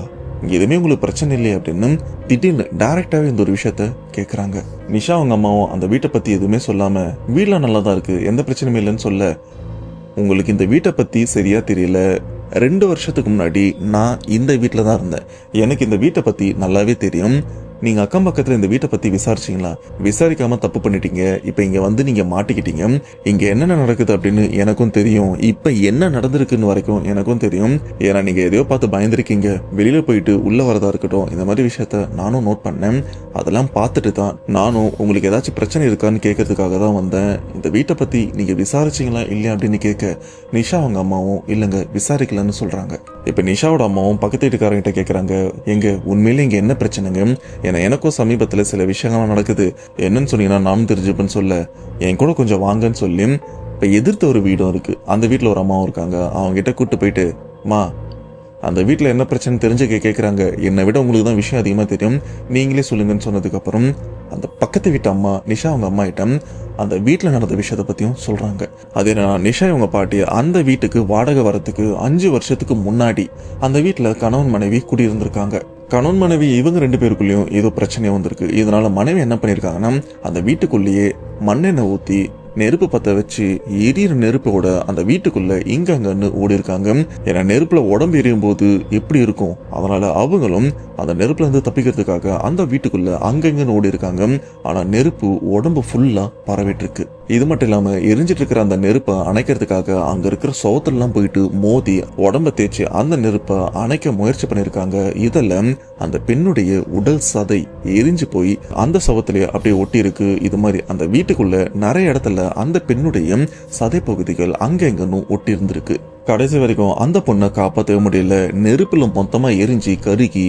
இங்க எதுவுமே உங்களுக்கு பிரச்சனை இல்லையே அப்படின்னு திடீர்னு டைரக்டாவே இந்த ஒரு விஷயத்த கேக்குறாங்க. நிஷா அவங்க அம்மாவும் அந்த வீட்டை பத்தி எதுவுமே சொல்லாம, வீடுலாம் நல்லா தான் இருக்கு, எந்த பிரச்சனையும் இல்லைன்னு சொல்ல, உங்களுக்கு இந்த வீட்டை பத்தி சரியா தெரியல, 2 வருஷத்துக்கு முன்னாடி நான் இந்த வீட்டுல தான் இருந்தேன், எனக்கு இந்த வீட்டை பத்தி நல்லாவே தெரியும், நீங்க அக்கம் பக்கத்துல இந்த வீட்டை பத்தி விசாரிச்சீங்களா, விசாரிக்காம தப்பு பண்ணிட்டீங்க, இப்ப இங்க வந்து நீங்க மாட்டிக்கிட்டீங்க, இங்க என்னென்ன நடக்குது அப்படின்னு எனக்கும் தெரியும், இப்ப என்ன நடந்திருக்குன்னு வரைக்கும் எனக்கும் தெரியும், ஏன்னா நீங்க எதையோ பார்த்து பயந்துருக்கீங்க, வெளியில போயிட்டு உள்ள வரதா இருக்கட்டும், இந்த மாதிரி விஷயத்த நானும் நோட் பண்ணேன், அதெல்லாம் பார்த்துட்டு தான் நானும் உங்களுக்கு ஏதாச்சும் பிரச்சனை இருக்கான்னு கேட்கறதுக்காக தான் வந்தேன், இந்த வீட்டை பத்தி நீங்க விசாரிச்சீங்களா இல்லையா அப்படின்னு கேட்க நிஷா அவங்க அம்மாவும் இல்லங்க விசாரிக்கலன்னு சொல்றாங்க. இப்ப நிஷாவோட அம்மாவும் பக்கத்து வீட்டுக்காரங்கிட்ட கேக்குறாங்க, எங்க உண்மையிலே இங்க என்ன பிரச்சனைங்க, ஏன்னா எனக்கும் சமீபத்துல சில விஷயங்கள்லாம் நடக்குது, என்னன்னு சொன்னீங்கன்னா நானும் தெரிஞ்சுப்பேன்னு சொல்ல, என் கூட கொஞ்சம் வாங்கன்னு சொல்லி இப்ப எதிர்த்த ஒரு வீடும் இருக்கு, அந்த வீட்டுல ஒரு அம்மாவும் இருக்காங்க, அவங்க கிட்ட கூட்டு போயிட்டு, மா அந்த வீட்டுல என்ன பிரச்சனை தெரிஞ்சு கேக்குறாங்க, என்னை விட உங்களுக்கு தான் விஷயம் அதிகமா தெரியும், நீங்களே சொல்லுங்கன்னு சொன்னதுக்கு அப்புறம் அந்த பக்கத்து வீட்டு அம்மா நிஷா அவங்க அம்மா கிட்ட அந்த வீட்டுல நடந்த விஷயத்த பத்தியும் சொல்றாங்க. அது என்னன்னா, நிஷா இவங்க பாட்டி அந்த வீட்டுக்கு வாடகை வரத்துக்கு 5 வருஷத்துக்கு முன்னாடி அந்த வீட்டுல கணவன் மனைவி குடியிருந்திருக்காங்க. கணவன் மனைவி இவங்க 2 பேருக்குள்ளயும் ஏதோ பிரச்சனையா வந்திருக்கு. இதனால மனைவி என்ன பண்ணிருக்காங்கன்னா, அந்த வீட்டுக்குள்ளேயே மண்ணெண்ணெய் ஊத்தி நெருப்பு பத்த வச்சு எரியிற நெருப்போட அந்த வீட்டுக்குள்ள இங்கங்கன்னு ஓடி இருக்காங்க. ஏன்னா நெருப்புல உடம்பு எரியும் போது எப்படி இருக்கும், அதனால அவங்களும் அந்த நெருப்புல இருந்து தப்பிக்கிறதுக்காக அந்த வீட்டுக்குள்ள அங்கங்கன்னு ஓடி இருக்காங்க. ஆனா நெருப்பு உடம்பு ஃபுல்லா பரவிட்டு இருக்கு. இது மட்டும் இல்லாம எரிஞ்சிட்டு இருக்கிற அந்த நெருப்பை அணைக்கிறதுக்காக அங்க இருக்கிற சோத்தெல்லாம் போயிட்டு மோதி உடம்ப தேய்ச்சி அந்த நெருப்பை அணைக்க முயற்சி பண்ணிருக்காங்க. இதெல்லாம் அந்த பெண்ணுடைய உடல் சதை எரிஞ்சு போய் அந்த சவத்திலே அப்படியே ஒட்டி இருக்கு. இது மாதிரி அந்த வீட்டுக்குள்ள நிறைய இடத்துல அந்த பெண்ணுடைய சதை பகுதிகள் அங்கெங்கன்னு ஒட்டி இருந்திருக்கு. கடைசி வரைக்கும் அந்த பொண்ணை காப்பாற்றவே முடியல. நெருப்புல மொத்தமா எரிஞ்சு கருகி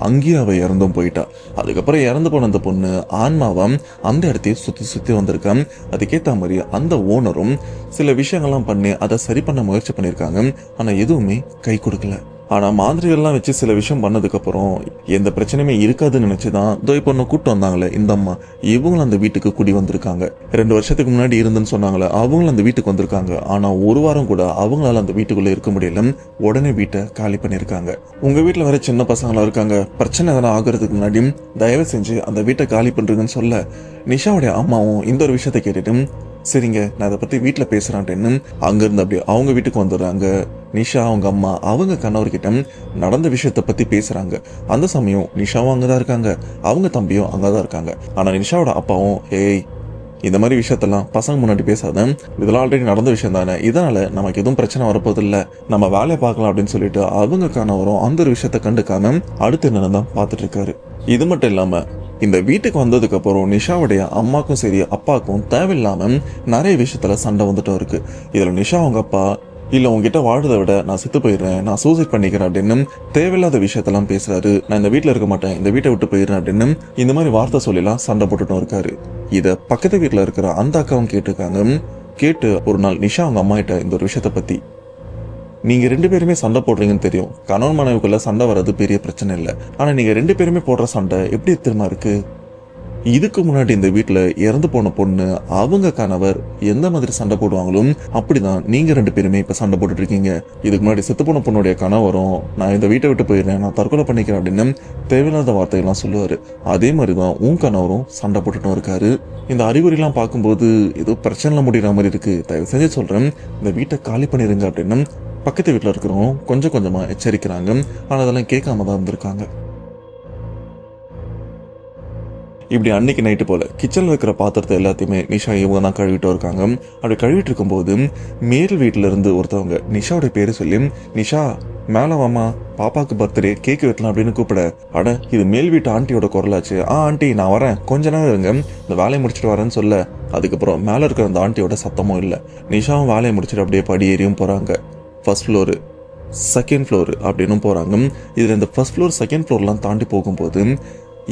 அங்கேயே அவ இறந்தும் போயிட்டா. அதுக்கப்புறம் இறந்து போன அந்த பொண்ணு ஆன்மாவாம் அந்த இடத்தையே சுத்தி சுத்தி வந்திருக்கான். அதுக்கேற்ற மாதிரி அந்த ஓனரும் சில விஷயங்கள்லாம் பண்ணி அதை சரி பண்ண முயற்சி பண்ணியிருக்காங்க. ஆனா எதுவுமே கை கொடுக்கல. ஆனா மாந்திரிகள்லாம் வச்சு சில விஷயம் பண்ணதுக்கு அப்புறம் எந்த பிரச்சனையுமே இருக்காதுன்னு நினைச்சுதான் இப்போ ஒன்று கூப்பிட்டு வந்தாங்களே இந்த அம்மா, இவங்களும் அந்த வீட்டுக்கு குடி வந்திருக்காங்க. 2 வருஷத்துக்கு முன்னாடி இருந்துன்னு சொன்னாங்களே அவங்களும் அந்த வீட்டுக்கு வந்திருக்காங்க. ஆனா ஒரு வாரம் கூட அவங்களால அந்த வீட்டுக்குள்ள இருக்க முடியல. உடனே வீட்டை காலி பண்ணிருக்காங்க. உங்க வீட்டுல வேற சின்ன பசங்களா இருக்காங்க, பிரச்சனை எதனா ஆகுறதுக்கு முன்னாடி தயவு செஞ்சு அந்த வீட்டை காலி பண்றீங்கன்னு சொல்ல நிஷாவுடைய அம்மாவும் இந்த ஒரு விஷயத்த கேட்டுட்டு சரிங்க நான் அதை பத்தி வீட்டுல பேசுறான்ட்டு அங்க இருந்து அப்படியே அவங்க வீட்டுக்கு வந்துடுறாங்க. நிஷா அவங்க அம்மா அவங்க கணவர்கிட்ட நடந்த விஷயத்த பத்தி பேசுறாங்க. அந்த சமயம் நிஷாவும் அங்கதான் இருக்காங்க, அவங்க தம்பியும் அங்கதான் இருக்காங்க. ஆனா நிஷாவோட அப்பாவும் ஏய் இந்த மாதிரி விஷயத்தெல்லாம் பசங்க முன்னாடி பேசாத, இதெல்லாம் ஆல்ரெடி நடந்த விஷயம் தானே, இதனால நமக்கு எதுவும் பிரச்சனை வரப்போது இல்ல, நம்ம வேலையை பார்க்கலாம் அப்படின்னு சொல்லிட்டு அவங்க கணவரும் அந்த ஒரு விஷயத்த கண்டுக்காம அடுத்த என்னன்னு தான் பார்த்துட்டு இருக்காரு. இது மட்டும் இல்லாம இந்த வீட்டுக்கு வந்ததுக்கு அப்புறம் நிஷாவுடைய அம்மாக்கும் சரி அப்பாவுக்கும் தேவையில்லாம நிறைய விஷயத்துல சண்டை வந்துட்டும் இருக்கு. இதுல நிஷா அவங்க அப்பா இல்ல உங்ககிட்ட வாழ்றதை விட நான் செத்து போயிடுறேன், நான் சூசைட் பண்ணிக்கிறேன் அப்படின்னு தேவையில்லாத விஷயத்தெல்லாம் பேசுறாரு. நான் இந்த வீட்டுல இருக்க மாட்டேன், இந்த வீட்டை விட்டு போயிடுறேன் அப்படின்னு இந்த மாதிரி வார்த்தை சொல்லிலாம் சண்டை போட்டுட்டும் இருக்காரு. இத பக்கத்து வீட்டுல இருக்கிற அந்த அக்காவும் கேட்டிருக்காங்க. கேட்டு ஒரு நாள் நிஷா அவங்க அம்மா கிட்ட இந்த ஒரு விஷயத்த பத்தி, நீங்க 2 பேருமே சண்டை போடுறீங்கன்னு தெரியும், கணவன் மனைவிக்குள்ள சண்டை வர்றது பெரிய பிரச்சனை இல்லை, ஆனா நீங்க 2 பேருமே போடுற சண்டை எப்படி திரும்ப இருக்கு, இதுக்கு முன்னாடி இந்த வீட்டுல இறந்து போன பொண்ணு அவங்க கணவர் எந்த மாதிரி சண்டை போடுவாங்களோ அப்படிதான் நீங்க 2 பேருமே இப்ப சண்டை போட்டுட்டு இருக்கீங்க. இதுக்கு முன்னாடி செத்து போன பொண்ணுடைய கணவரும் நான் இந்த வீட்டை விட்டு போயிடுறேன், நான் தற்கொலை பண்ணிக்கிறேன் அப்படின்னு தேவையில்லாத வார்த்தைகள்லாம் சொல்லுவாரு. அதே மாதிரிதான் உன் கணவரும் சண்டை போட்டுட்டும் இருக்காரு. இந்த அறிகுறிலாம் பார்க்கும்போது ஏதோ பிரச்சனை முடிகிற மாதிரி இருக்கு, தயவு செஞ்சு சொல்றேன் இந்த வீட்டை காலி பண்ணிருங்க அப்படின்னு பக்கத்து வீட்டுல இருக்கிறவங்க கொஞ்சம் கொஞ்சமா எச்சரிக்கிறாங்க. ஆனா அதெல்லாம் கேட்காம தான் இருந்திருக்காங்க. இப்படி அன்னைக்கு நைட்டு போல கிச்சன்ல இருக்கிற பாத்திரத்தை எல்லாத்தையுமே நிஷா இவங்க தான் கழுவிட்டு இருக்காங்க. அப்படி கழுவிட்டு இருக்கும்போது மேல் வீட்டுல இருந்து ஒருத்தவங்க நிஷாவோட பேரு சொல்லி, நிஷா மேல வாமா, பாப்பாக்கு பர்த்டே, கேக் வெட்டலாம் அப்படின்னு கூப்பிட, அட இது மேல் வீட்டு ஆண்டியோட குரலாச்சு, ஆண்டி நான் வரேன் கொஞ்ச நேரம் இருங்க இந்த வேலையை முடிச்சுட்டு வரேன்னு சொல்ல, அதுக்கப்புறம் மேல இருக்கிற அந்த ஆண்டியோட சத்தமும் இல்லை. நிஷாவும் வேலையை முடிச்சுட்டு அப்படியே படி ஏறியும் போறாங்க. ஃபர்ஸ்ட் ஃப்ளோரு, செகண்ட் ஃப்ளோரு அப்படின்னு போறாங்க. இதுல இந்த ஃபர்ஸ்ட் ஃப்ளோர் செகண்ட் ஃப்ளோர்லாம் தாண்டி போகும்போது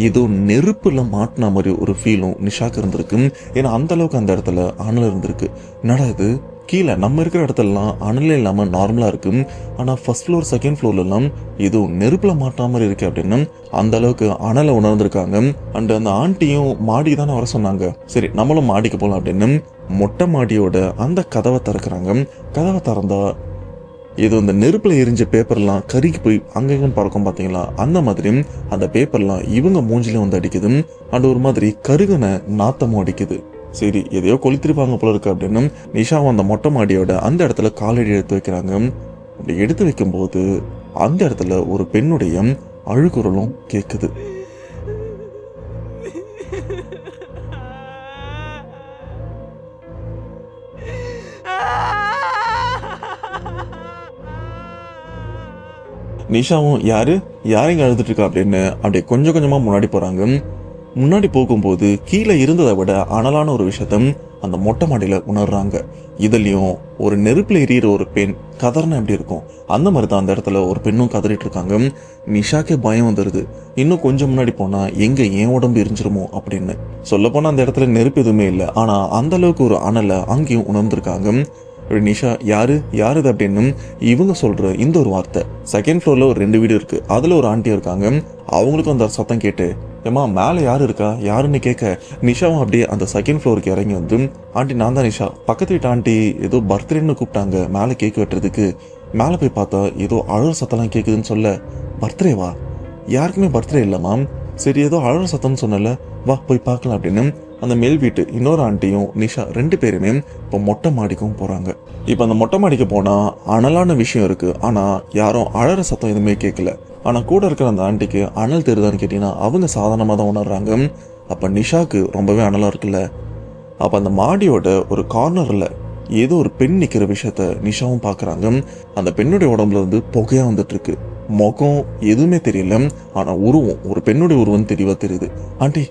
ஏதோ நெருப்புல மாட்டின மாதிரி ஒரு ஃபீலும் நிஷாக்கு இருந்திருக்கு. ஏன்னா அந்த அளவுக்கு அந்த இடத்துல அனல் இருந்திருக்கு. என்னடா இது, கீழே நம்ம இருக்கிற இடத்துலலாம் அனலே இல்லாம நார்மலா இருக்கு, ஆனா ஃபர்ஸ்ட் ஃப்ளோர் செகண்ட் ஃப்ளோர்ல எல்லாம் ஏதோ நெருப்புல மாட்டாம மாதிரி இருக்கு அப்படின்னு அந்த அளவுக்கு அனலை உணர்ந்திருக்காங்க. அண்ட் அந்த ஆண்டியும் மாடி தானே வர சொன்னாங்க, சரி நம்மளும் மாடிக்கு போகலாம் அப்படின்னு மொட்டை மாடியோட அந்த கதவை திறக்கிறாங்க. கதவை திறந்தா ஏதோ இந்த நெருப்புல எரிஞ்ச பேப்பர்லாம் கருகி போய் அங்கங்கன்னு பறக்கும் பாத்தீங்களா, அந்த மாதிரி அந்த பேப்பர்லாம் இவங்க மூஞ்சில வந்து அடிக்குது. அண்ட் ஒரு மாதிரி கருகுன நாத்தமும் அடிக்குது. சரி எதையோ கொளுத்திருப்பாங்க போல இருக்கு அப்படின்னு நிஷாவும் அந்த மொட்டை மாடியோட அந்த இடத்துல காலடி எடுத்து வைக்கிறாங்க. அப்படி எடுத்து வைக்கும் போது அந்த இடத்துல ஒரு பெண்ணுடைய அழுகுரலும் கேக்குது. நிஷாவும் யாரையும் அழுதுட்டு இருக்கா அப்படின்னு அப்படியே கொஞ்சம் கொஞ்சமா முன்னாடி போறாங்க. முன்னாடி போகும்போது கீழே இருந்ததை விட அனலான ஒரு விஷயத்த அந்த மொட்டை மாடியில உணர்றாங்க. இதுலயும் ஒரு நெருப்புல எரியிற ஒரு பெண் கதறினா எப்படி இருக்கும், அந்த மாதிரி தான் அந்த இடத்துல ஒரு பெண்ணும் கதறிட்டு இருக்காங்க. நிஷாக்கே பயம் வந்துருது, இன்னும் கொஞ்சம் முன்னாடி போனா எங்க என் உடம்பு எரிஞ்சிருமோ அப்படின்னு. சொல்ல போனா அந்த இடத்துல நெருப்பு எதுவுமே இல்லை, ஆனா அந்த அளவுக்கு ஒரு அனலை அங்கேயும் உணர்ந்திருக்காங்க. நிஷா யாரு இது அப்படின்னு இவங்க சொல்ற இந்த ஒரு வார்த்தை. செகண்ட் ஃப்ளோர்ல ஒரு 2 வீடு இருக்கு, அதுல ஒரு ஆண்டி இருக்காங்க. அவங்களுக்கும் அந்த சத்தம் கேட்டு ஏமா மேல யாரு இருக்கா யாருன்னு கேட்க நிஷாவும் அப்படியே அந்த செகண்ட் ஃப்ளோருக்கு இறங்கி வந்து, ஆண்டி நான் தான் நிஷா, பக்கத்து வீட்டு ஆண்டி ஏதோ பர்த்டேன்னு கூப்பிட்டாங்க மேல கேக் வெட்டுறதுக்கு, மேல போய் பார்த்தா ஏதோ அழற சத்தம்லாம் கேக்குதுன்னு சொல்ல, பர்த்டேவா, யாருக்குமே பர்த்டே இல்ல மேம், சரி ஏதோ அழற சத்தம்னு சொன்னல வா போய் பார்க்கலாம் அப்படின்னு அந்த மேல் வீட்டு இன்னொரு ஆண்டியும் நிஷா 2 பேருமே இப்போ மொட்டை மாடிக்கும் போறாங்க. இப்போ அந்த மொட்டை மாடிக்கு போனா அனலான விஷயம் இருக்கு. ஆனா யாரும் அழற சத்தம் எதுவுமே கேட்கல. ஆனா கூட இருக்கிற அந்த ஆண்டிக்கு அனல் தெரியுதான்னு கேட்டீங்கன்னா அவங்க சாதாரணமாக தான் உணர்றாங்க. அப்ப நிஷாக்கு ரொம்பவே அனலா இருக்குல்ல. அப்ப அந்த மாடியோட ஒரு கார்னர்ல ஏதோ ஒரு பெண் நிக்கிற விஷயத்த நிஷாவும் பாக்குறாங்க. அந்த பெண்ணுடைய உடம்புல இருந்து புகையா வந்துட்டு இருக்கு. முகம் எதுவுமே தெரியல, ஆனா உருவம் ஒரு பெண்ணுடைய உருவம் தெளிவா தெரியுது. ஆண்டி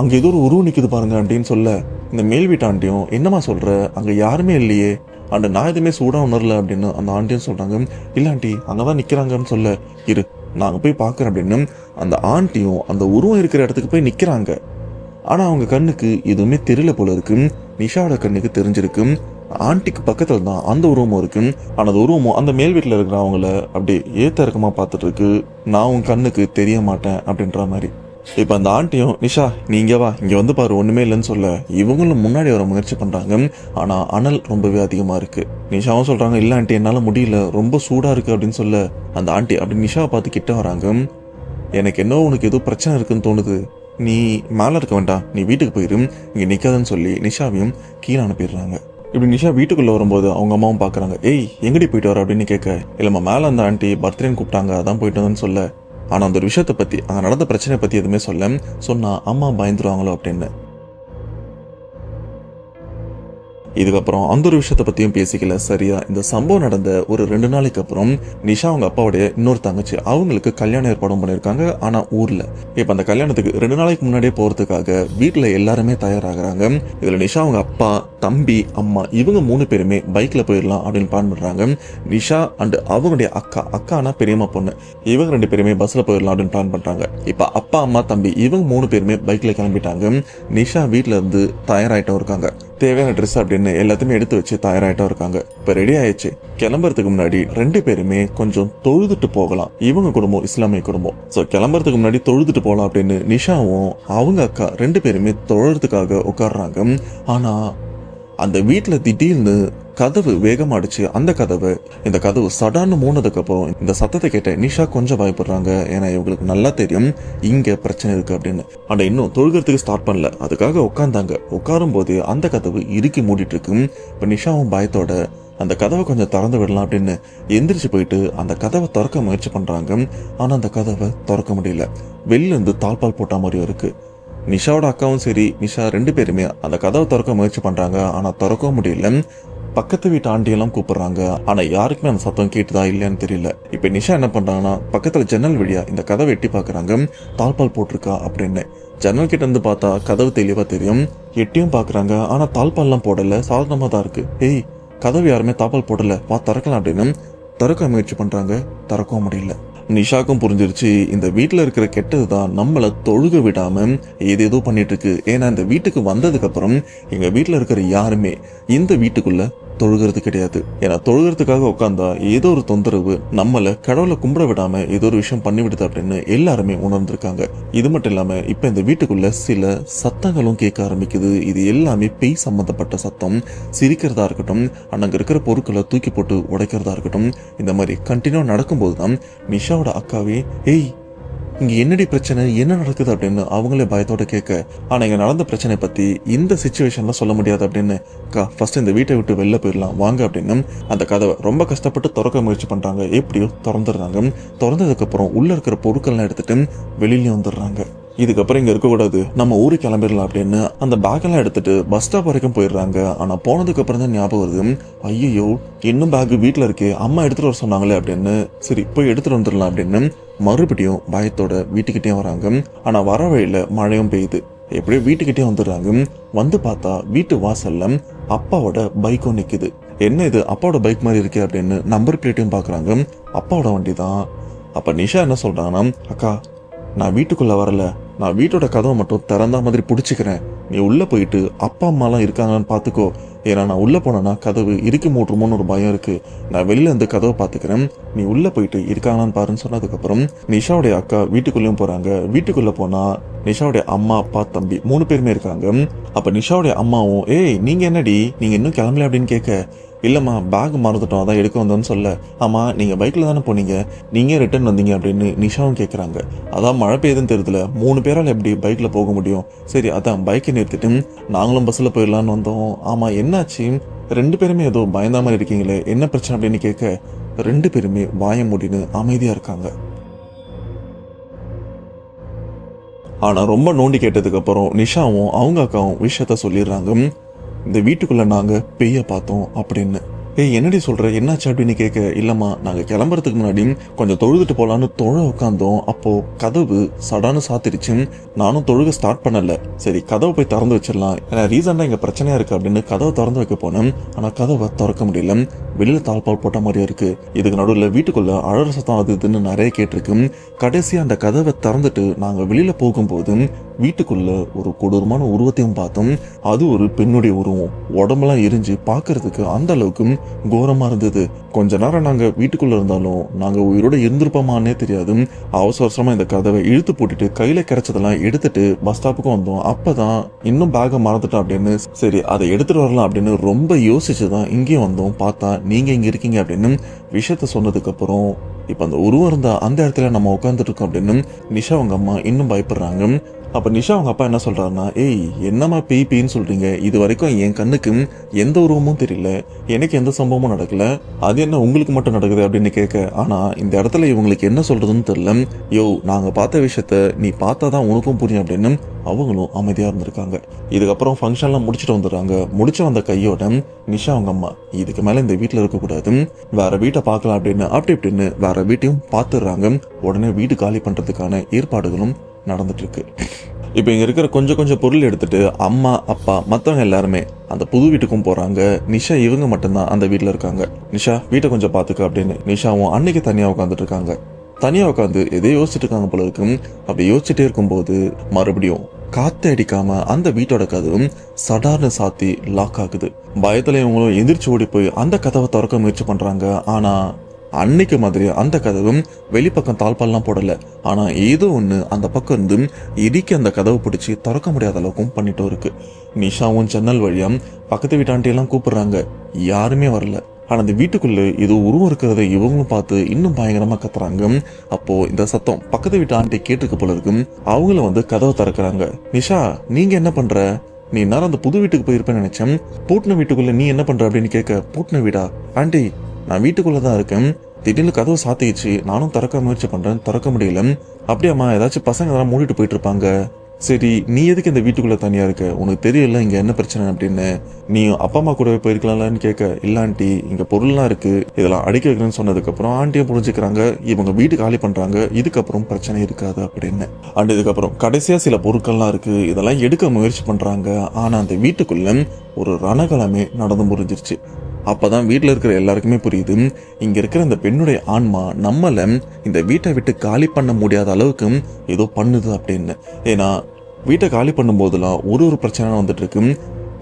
அங்க ஏதோ ஒரு உருவம் நிக்குது பாருங்க அப்படின்னு சொல்ல, இந்த மேல் வீட்டு ஆண்டியும் என்னமா சொல்ற, அங்க யாருமே இல்லையே அண்ட் நான் எதுவுமே சூடா உணரல அப்படின்னு அந்த ஆண்டியும் சொல்றாங்க. இல்ல ஆண்டி அங்கதான் நிக்கிறாங்கன்னு சொல்ல, இரு நாங்க போய் பாக்குறேன் அப்படின்னு அந்த ஆண்டியும் அந்த உருவம் இருக்கிற இடத்துக்கு போய் நிக்கிறாங்க. ஆனா அவங்க கண்ணுக்கு எதுவுமே தெரியல போல இருக்கு. நிஷாவோட கண்ணுக்கு தெரிஞ்சிருக்கு. ஆண்டிக்கு பக்கத்துல தான் அந்த உருவமும் இருக்கு. ஆனா அந்த உருவமும் அந்த மேல் வீட்டுல இருக்கிற அவங்கள அப்படியே ஏத்த இறக்கமா பார்த்துட்டு இருக்கு. நான் உன் கண்ணுக்கு தெரிய மாட்டேன் அப்படின்ற மாதிரி. இப்ப அந்த ஆண்டியும் நிஷா நீங்க வா இங்க வந்து பாரு ஒண்ணுமே இல்லைன்னு சொல்ல, இவங்களும் முன்னாடி வர முயற்சி பண்றாங்க. ஆனா அனல் ரொம்பவே அதிகமா இருக்கு. நிஷாவும் சொல்றாங்க இல்ல ஆண்டி என்னால முடியல, ரொம்ப சூடா இருக்கு அப்படின்னு சொல்ல, அந்த ஆண்டி அப்படி நிஷாவை பார்த்து கிட்ட வராங்க. எனக்கு என்ன உனக்கு ஏதோ பிரச்சனை இருக்குன்னு தோணுது, நீ மேல இருக்க வேண்டாம், நீ வீட்டுக்கு போயிரு, இங்க நிக்காதன்னு சொல்லி நிஷாவையும் கீழே அனுப்பிடுறாங்க. இப்படி நிஷா வீட்டுக்குள்ள வரும்போது அவங்க அம்மாவும் பாக்குறாங்க. ஏய் எங்கடி போயிட்டு வர அப்படின்னு கேட்க, இல்லம்மா மேல அந்த ஆண்டி பர்த்டேன்னு கூப்பிட்டாங்க அதான் போயிட்டு வந்தேன்னு சொல்ல, ஆனா அந்த ஒரு விஷயத்தை பத்தி அங்க நடந்த பிரச்சனை பத்தி எதுவுமே சொல்ல, சொன்னா அம்மா பயந்துருவாங்களோ அப்படின்னு. இதுக்கப்புறம் அந்த ஒரு விஷயத்த பத்தியும் பேசிக்கல. சரியா இந்த சம்பவம் நடந்த ஒரு 2 நாளைக்கு அப்புறம் நிஷா அவங்க அப்பாவுடைய இன்னொரு தங்கச்சி அவங்களுக்கு கல்யாணம் ஏற்பாடும் பண்ணிருக்காங்க. ஆனா ஊர்ல இப்ப அந்த கல்யாணத்துக்கு 2 நாளைக்கு முன்னாடியே போறதுக்காக வீட்டுல எல்லாருமே தயாராகிறாங்க. இதுல நிஷா அவங்க அப்பா, தம்பி, அம்மா இவங்க 3 பேருமே பைக்ல போயிடலாம் அப்படின்னு பிளான் பண்றாங்க. நிஷா அண்ட் அவங்களுடைய அக்கானா பெரியம்மா பொண்ணு, இவங்க 2 பேருமே பஸ்ல போயிடலாம் அப்படின்னு பிளான் பண்றாங்க. இப்ப அப்பா, அம்மா, தம்பி இவங்க 3 பேருமே பைக்ல கிளம்பிட்டாங்க. நிஷா வீட்டுல இருந்து தயாராயிட்டும் இருக்காங்க. தேவையான ட்ரெஸ் அப்படின்னு எல்லாத்தையுமே எடுத்து வச்சு தயாராயிட்டும் இருக்காங்க. இப்ப ரெடி ஆயிடுச்சு. கிளம்புறதுக்கு முன்னாடி 2 பேருமே கொஞ்சம் தொழுதுட்டு போகலாம். இவங்க குடும்பம் இஸ்லாமிய குடும்பம். சோ கிளம்புறதுக்கு முன்னாடி தொழுதுட்டு போகலாம் அப்படின்னு நிஷாவும் அவங்க அக்கா 2 பேருமே தொழுறதுக்காக உட்காடுறாங்க. ஆனா அந்த வீட்டுல திடீர்னு கதவு வேகமாடிச்சு. அந்த இந்த கதவு சடான்னு மூணதுக்கு அப்புறம் இந்த சத்தத்தை கேட்ட நிஷா கொஞ்சம் பயப்படுறாங்க. ஏன்னா இவங்களுக்கு நல்லா தெரியும் இங்க பிரச்சனை இருக்கு அப்படின்னு. ஆனா இன்னும் தொழுகிறதுக்கு ஸ்டார்ட் பண்ணல. அதுக்காக உட்கார்ந்தாங்க. உட்காரும் போது அந்த கதவு இறுக்கி மூடிட்டு இருக்கு. இப்ப நிஷாவும் பயத்தோட அந்த கதவை கொஞ்சம் திறந்து விடலாம் அப்படின்னு எந்திரிச்சு போயிட்டு அந்த கதவை திறக்க முயற்சி பண்றாங்க. ஆனா அந்த கதவை திறக்க முடியல. வெளில இருந்து தாழ்பால் போட்ட மாதிரியும் இருக்கு. நிஷாவோட அக்காவும் சரி நிஷா 2 பேருமே அந்த கதவை திறக்க முயற்சி பண்றாங்க. ஆனா திறக்கவும் முடியல. பக்கத்து வீட்டு ஆண்டியெல்லாம் கூப்பிடுறாங்க. ஆனா யாருக்குமே அந்த சத்தம் கேட்டுதா இல்லையான்னு தெரியல. இப்ப நிஷா என்ன பண்றாங்கன்னா பக்கத்துல ஜன்னல் வழியா இந்த கதவை எட்டி பாக்குறாங்க. தாழ்பால் போட்டிருக்கா அப்படின்னு. ஜன்னல் கிட்ட இருந்து பார்த்தா கதவு தெளிவா தெரியும். எட்டியும் பாக்குறாங்க. ஆனா தாழ்பால் எல்லாம் போடல, சாதாரணமா தான் இருக்கு. ஏய் கதவு யாருமே தாழ்பால் போடல, வா திறக்கலாம் அப்படின்னு திறக்க முயற்சி பண்றாங்க. திறக்கவும் முடியல. நிஷாக்கும் புரிஞ்சிருச்சு இந்த வீட்டுல இருக்கிற கெட்டதுதான் நம்மள தொழுக விடாம ஏதேதோ பண்ணிட்டு இருக்கு. ஏன்னா இந்த வீட்டுக்கு வந்ததுக்கு அப்புறம் எங்க வீட்டுல இருக்கிற யாருமே இந்த வீட்டுக்குள்ள தொழுகிறது கிடையாது. ஏன்னா தொழுகிறதுக்காக உட்கார்ந்தா ஏதோ ஒரு தொந்தரவு நம்மள கடவுளை கும்பிட விடாம ஏதோ ஒரு விஷயம் பண்ணிவிடுது அப்படின்னு எல்லாருமே உணர்ந்திருக்காங்க. இது மட்டும் இல்லாம இப்ப இந்த வீட்டுக்குள்ள சில சத்தங்களும் கேட்க ஆரம்பிக்குது. இது எல்லாமே பேய் சம்பந்தப்பட்ட சத்தம். சிரிக்கிறதா இருக்கட்டும், அங்க இருக்கிற பொருட்களை தூக்கி போட்டு உடைக்கிறதா இருக்கட்டும், இந்த மாதிரி கண்டினியூ நடக்கும்போதுதான் நிஷாவோட அக்காவே ஏய் இங்க என்னடி பிரச்சனை, என்ன நடக்குது அப்படின்னு அவங்களே பயத்தோட கேட்க, ஆனா இங்க நடந்த பிரச்சனை பத்தி இந்த சிச்சுவேஷன்ல சொல்ல முடியாது அப்படின்னு ஃபர்ஸ்ட் இந்த வீட்டை விட்டு வெளில போயிடலாம் வாங்க அப்படின்னு அந்த கதவை ரொம்ப கஷ்டப்பட்டு திறக்க முயற்சி பண்றாங்க. எப்படியோ திறந்துடுறாங்க. திறந்ததுக்கு அப்புறம் உள்ள இருக்கிற பொருட்கள்லாம் எடுத்துட்டு வெளியிலயும் வந்துடுறாங்க. இதுக்கப்புறம் இங்க இருக்கக்கூடாது, நம்ம ஊருக்கு கிளம்பிடலாம் அப்படின்னு அந்த பேக் எல்லாம் எடுத்துட்டு பஸ் ஸ்டாப் வரைக்கும் போயிடுறாங்க. ஆனா போனதுக்கு அப்புறம் தான் ஞாபகம் வருது, ஐயோ இன்னும் பேக் வீட்டுல இருக்கு, அம்மா எடுத்துட்டு வர சொன்னாங்களே அப்படின்னு. சரி போய் எடுத்துட்டு வந்துடலாம் அப்படின்னு மறுபடியும் பயத்தோட வீட்டுக்கிட்டே வராங்க. ஆனா வர வழியில மழையும் பெய்யுது. எப்படியோ வீட்டுக்கிட்டே வந்துடுறாங்க. வந்து பார்த்தா வீட்டு வாசல்ல அப்பாவோட பைக்கும் நிக்குது. என்ன இது அப்பாவோட பைக் மாதிரி இருக்கு அப்படின்னு நம்பர் பிளேட்டையும் பாக்குறாங்க. அப்பாவோட வண்டி தான். அப்ப நிஷா என்ன சொல்றாங்கன்னா, அக்கா நான் வீட்டுக்குள்ள வரல, நான் வீட்டோட கதவை மட்டும் திறந்த மாதிரி பிடிச்சிக்கிறேன், நீ உள்ள போயிட்டு அப்பா அம்மாலாம் இருக்காங்கன்னு பாத்துக்கோ, ஏன்னா நான் உள்ள போனேன்னா கதவு இறுக்கி மூட்டுமோன்னு ஒரு பயம் இருக்கு, நான் வெளியில இருந்து கதவை பாத்துக்கிறேன், நீ உள்ள போயிட்டு இருக்காங்களான்னு பாருன்னு சொன்னதுக்கு அப்புறம் நிஷாவுடைய அக்கா வீட்டுக்குள்ளேயும் போறாங்க. வீட்டுக்குள்ள போனா நிஷாவுடைய அம்மா, அப்பா, தம்பி 3 பேருமே இருக்காங்க. அப்ப நிஷாவுடைய அம்மாவும் ஏய் நீங்க என்னடி நீங்க இன்னும் கிளம்பல அப்படின்னு கேட்க, இல்லம்மா பேக் மறந்துட்டோம் அதான் எடுக்க வந்தோன்னு சொல்ல, ஆமா நீங்க பைக்ல தானே போனீங்க, நீங்க ரிட்டர்ன் வந்தீங்க அப்படின்னு நிஷாவும் கேட்குறாங்க. அதான் மழை பெய்யுதுன்னு தெரியல, 3 பேரால் எப்படி பைக்ல போக முடியும், சரி அதான் பைக்கை நிறுத்திட்டு நாங்களும் பஸ்ல போயிடலான்னு வந்தோம். ஆமா என்னாச்சு, 2 பேருமே ஏதோ பயந்த மாதிரி இருக்கீங்களே, என்ன பிரச்சனை அப்படின்னு கேட்க 2 பேருமே வாய மூடின்னு அமைதியா இருக்காங்க. ஆனா ரொம்ப நோண்டி கேட்டதுக்கு அப்புறம் நிஷாவும் அவங்க அக்காவும் விஷயத்த சொல்லிடுறாங்க. இந்த வீட்டுக்குள்ள நாங்க பேய பார்த்தோம் அப்படின்னு. ஏய் என்னடி சொல்ற, என்னாச்சு அப்படின்னு கேட்க, இல்லம்மா நாங்க கிளம்புறதுக்கு முன்னாடி கொஞ்சம் தொழுதுட்டு போலான்னு தொழ உட்காந்தோம், அப்போ கதவு சடான்னு சாத்திருச்சு. நானும் தொழுக ஸ்டார்ட் பண்ணல, சரி கதவை போய் திறந்து வச்சிடலாம், ஏன்னா ரீசெண்டா இங்க பிரச்சனையா இருக்கு அப்படின்னு கதவை திறந்து வைக்க போனேன். ஆனா கதவை திறக்க முடியல, வெளியில தாழ்பால் போட்ட மாதிரியா இருக்கு, இதுக்கு நடுவில் வீட்டுக்குள்ள அழற சத்தம் அது இதுன்னு நிறைய கேட்டிருக்கு. கடைசியா அந்த கதவை திறந்துட்டு நாங்க வெளியில போகும்போது வீட்டுக்குள்ள ஒரு கொடூரமான உருவத்தையும் பார்த்தோம். அது ஒரு பெண்ணுடைய உருவம், உடம்பெல்லாம் எரிஞ்சு பாக்குறதுக்கு அந்த அளவுக்கு கோரமா இருந்தது. கொஞ்ச நேரம் நாங்க வீட்டுக்குள்ள இருந்தாலும் நாங்க உயிரோட இருந்திருப்போமானே தெரியாது. அவசர அவசரமா இந்த கதவை இழுத்து போட்டுட்டு கையில கிடைச்சதெல்லாம் எடுத்துட்டு பஸ் ஸ்டாப்புக்கும் வந்தோம். அப்பதான் இன்னும் பேக மறந்துட்டோம் அப்படின்னு, சரி அதை எடுத்துட்டு வரலாம் அப்படின்னு ரொம்ப யோசிச்சுதான் இங்கேயும் வந்தோம். பார்த்தா நீங்க இங்க இருக்கீங்க அப்படின்னு விஷயத்த சொன்னதுக்கு அப்புறம் இப்ப அந்த உருவம் இருந்தா அந்த இடத்துல நம்ம உட்காந்துட்டு இருக்கோம் அப்படின்னு நிஷா அவங்க அம்மா இன்னும் பயப்படுறாங்க. அப்ப நிஷா அவங்க அப்பா என்ன சொல்றாருன்னா, ஏய் என்னம்மா பேய்ன்னு சொல்றீங்க, இது வரைக்கும் என் கண்ணுக்கு எந்த உருவமும் தெரியல, எனக்கு எந்த சம்பவமும் நடக்கல, அது என்ன உங்களுக்கு மட்டும் நடக்குது அப்படின்னு கேட்க, ஆனா இந்த இடத்துல இவங்களுக்கு என்ன சொல்றதுன்னு தெரியல, யோ நாங்க பார்த்த விஷயத்த நீ பார்த்தாதான் உனக்கும் புரியும் அப்படின்னு அவங்களும் அமைதியா இருந்திருக்காங்க. இதுக்கப்புறம் ஃபங்க்ஷன்லாம் முடிச்சுட்டு வந்துடுறாங்க. முடிச்சு வந்த கையோட நிஷா அவங்க அம்மா இதுக்கு மேல இந்த வீட்டுல இருக்க கூடாது, வேற வீட்டை பார்க்கலாம் அப்படின்னு அப்படி இப்படின்னு வேற வீட்டையும் பார்த்துடுறாங்க. உடனே வீடு காலி பண்றதுக்கான ஏற்பாடுகளும் நடந்துட்டு இருக்கு. இப்ப இங்க இருக்கிற கொஞ்சம் பொருள் எடுத்துட்டு அம்மா அப்பா மத்தவங்க எல்லாருமே அந்த புது வீட்டுக்கும் போறாங்க. நிஷா இவங்க மட்டும்தான் அந்த வீட்டுல இருக்காங்க. நிஷா வீட்டை கொஞ்சம் பாத்துக்க அப்படின்னு நிஷாவும் அன்னைக்கு தனியா உட்காந்துட்டு இருக்காங்க. தனியா உட்காந்து எதோ யோசிச்சுட்டு இருக்காங்க போல இருக்கு. அப்படி யோசிச்சுட்டே இருக்கும்போது மறுபடியும் காத்து அடிக்காம அந்த வீட்டோட கதவும் சடார்னு சாத்தி லாக் ஆகுது. பயத்துல இவங்களும் எந்திரிச்சு ஓடி போய் அந்த கதவை திறக்க முயற்சி பண்றாங்க. ஆனா அன்னைக்கு மாதிரி அந்த கதவும் வெளிப்பக்கம் தாழ்பால்லாம் போடல, ஆனா ஏதோ ஒண்ணு அந்த பக்கம் இருந்து இடிக்க அந்த கதவை பிடிச்சி திறக்க முடியாத அளவுக்கும் பண்ணிட்டும் இருக்கு. நிஷாவும் ஜன்னல் வழியா பக்கத்து வீட்டாண்டி எல்லாம் கூப்பிடுறாங்க, யாருமே வரல. ஆனா அந்த வீட்டுக்குள்ள ஏதோ உருவம் இருக்கிறத இவங்களும் பார்த்து இன்னும் பயங்கரமா கத்துறாங்க. அப்போ இந்த சத்தம் பக்கத்து வீட்டு ஆண்டி கேட்டுக்க போல இருக்கு. அவங்கள வந்து கதவை திறக்கிறாங்க. நிஷா நீங்க என்ன பண்ற, நீ நேரம் அந்த புது வீட்டுக்கு போயிருப்பேன்னு நினைச்சேன், பூட்டின வீட்டுக்குள்ள நீ என்ன பண்ற அப்படின்னு கேட்க, பூட்டின வீடா ஆண்டி, நான் வீட்டுக்குள்ளதான் இருக்கேன், திடீர்னு கதவை சாத்திடுச்சு, நானும் திறக்க முயற்சி பண்றேன், திறக்க முடியல. அப்படியாம்மா ஏதாச்சும் பசங்க எல்லாம் மூடிட்டு போயிட்டு இருப்பாங்க, சரி நீ எதுக்கு இந்த வீட்டுக்குள்ள தனியா இருக்க, உனக்கு தெரியல இங்க என்ன பிரச்சனை அப்படின்னு, நீ அப்பா அம்மா கூடவே போயிருக்கலாம்னு கேட்க, இல்ல ஆண்டி இங்க பொருள்லாம் இருக்கு, இதெல்லாம் அடிக்க வைக்கணும்னு சொன்னதுக்கு அப்புறம் ஆண்டியும் புரிஞ்சுக்கிறாங்க இவங்க வீட்டு காலி பண்றாங்க, இதுக்கப்புறம் பிரச்சனை இருக்காது அப்படின்னு. அண்ட் இதுக்கப்புறம் கடைசியா சில பொருட்கள்லாம் இருக்கு, இதெல்லாம் எடுக்க முயற்சி பண்றாங்க. ஆனா அந்த வீட்டுக்குள்ள ஒரு ரணகலமே நடந்து முடிஞ்சிருச்சு. அப்பதான் வீட்டுல இருக்கிற எல்லாருக்குமே புரியுது, இங்க இருக்கிற இந்த பெண்ணுடைய ஆன்மா நம்மள இந்த வீட்டை விட்டு காலி பண்ண முடியாத அளவுக்கு ஏதோ பண்ணுது அப்படின்னு. ஏன்னா வீட்டை காலி பண்ணும் போதெல்லாம் ஒரு பிரச்சனை வந்துட்டு இருக்கு.